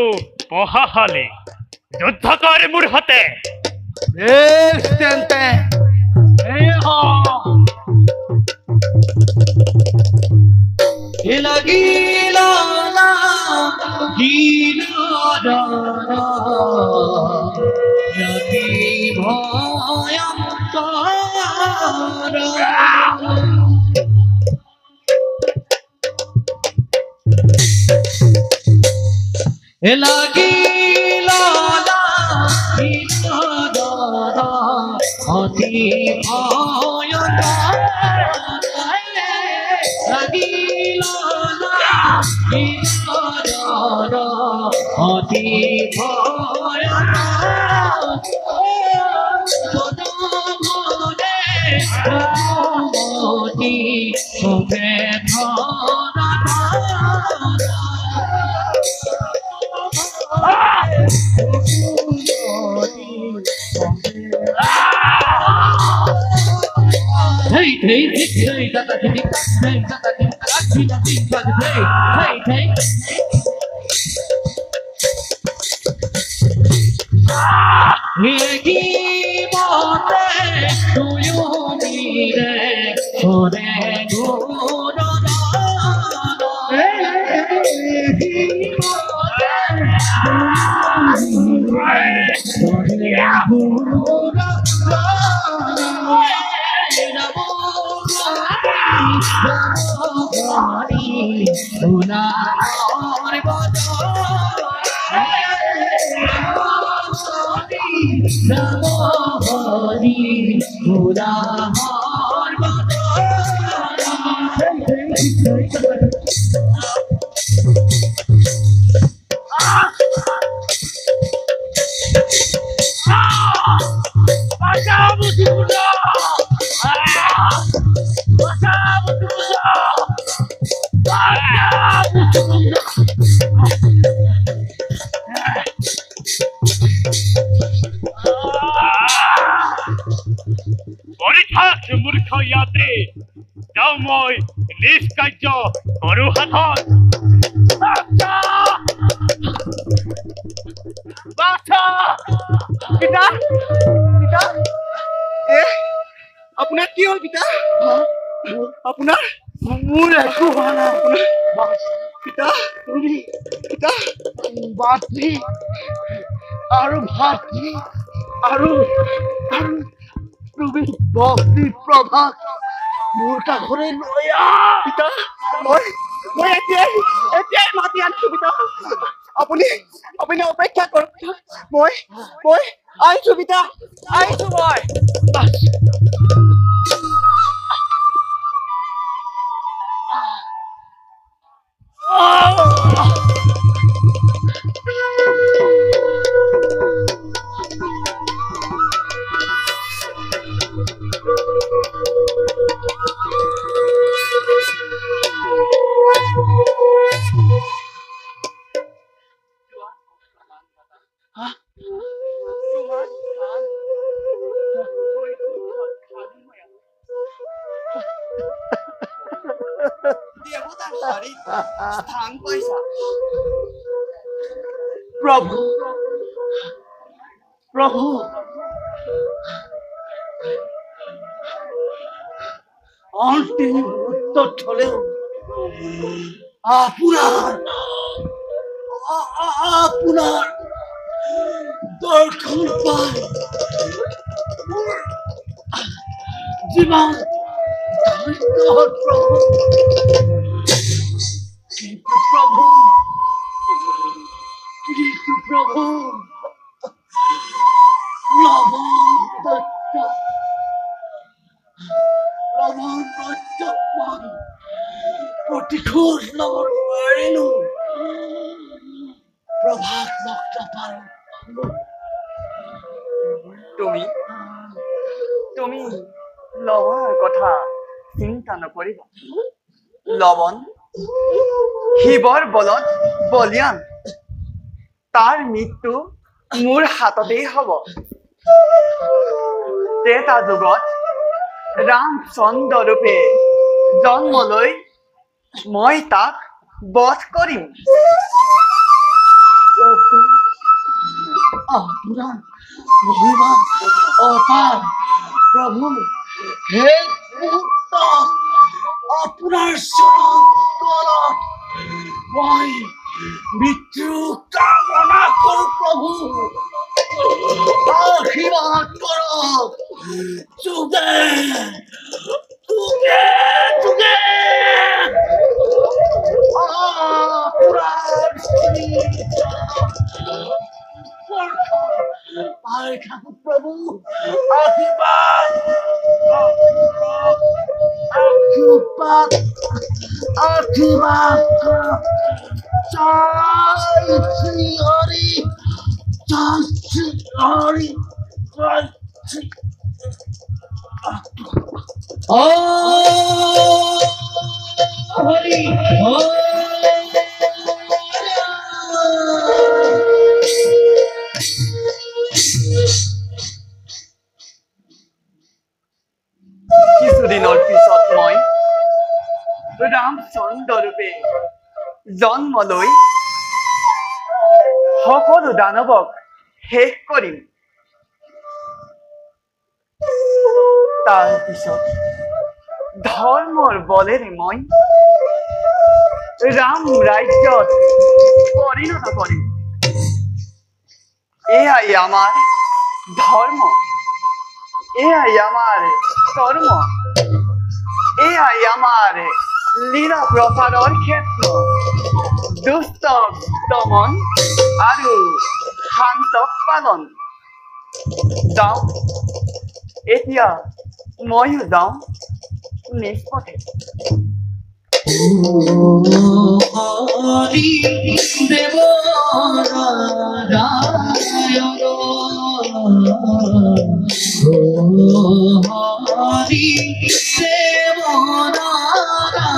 পঢ়াশালী। যুদ্ধ কৰ মোৰ হাতে। বেশ তেন্তে মূৰ্খ ইয়াতে যাওঁ মই নিজ কাৰ্য কৰো হাতত। পিতা পিতা আপোনাৰ কি হ'ল পিতা? আপোনাৰ মোৰ একো হোৱা নাই পিতা পিতা ভাতৃ আৰু ভাতৃ আৰু তুমি ভক্তি প্ৰভাক মোৰ কাষৰে লৈ আহ। পিতা মই এতিয়াই মাতি আনিছো পিতা। আপুনি অপেক্ষা কৰক। মই আহিছো পিতা, আহিছো মই। প্ৰভু প্ৰভু অন্তিম মুহূৰ্তত হলেও আপোনাৰ দৰ্শন পাই মোৰ জীৱন প্ৰভু। কিন্তু প্ৰভু লৱণ দত্ত মই প্ৰতিশোধ ল'ব নোৱাৰিলো। প্ৰভাত লগ নাপালো। তুমি লৱণৰ কথা চিন্তা নকৰিবা। লৱণ শিৱৰ বলত বলিয়ান। তাৰ মৃত্যু মোৰ হাততেই হ'ব। ত্ৰেতা যুগত ৰামচন্দ্ৰ ৰূপে জন্ম লৈ মই তাক বধ কৰিম। আপোনাৰ মহিমা অপাৰ প্ৰভু, সেই মুহূৰ্তত আপোনাৰ চৰণ তলত মই মৃত্যু কামনা কৰোঁ প্ৰভু। আশীৰ্বাদ কৰক যুগে যুগে যুগে আপোনাৰ পাই থাকো প্ৰভু। আশীৰ্বাদ আশীৰ্বাদ আশীৰ্বাদ জয় শ্ৰী হৰি, জয় শ্ৰী হৰি, জয় শ্ৰী হৰি কিছুদিনৰ পিছত মই ৰামচন্দ্ৰ ৰূপে জন্ম লৈ সকলো দানৱক শেষ কৰিম। তাৰ পিছত ধৰ্মৰ বলেৰে মই ৰাম ৰাজ্যত পৰিণত কৰিম। এয়াই আমাৰ ধৰ্ম, এয়াই আমাৰ কৰ্ম, এয়াই আমাৰ লীলা প্ৰচাৰৰ ক্ষেত্ৰ। দুষ্ট দমন আৰু শান্ত পালন। যাওঁ এতিয়া, ময়ো যাওঁ নিজ পথে। হৰি দেব নাৰায়ণ, হৰি দেব নাৰায়ণ।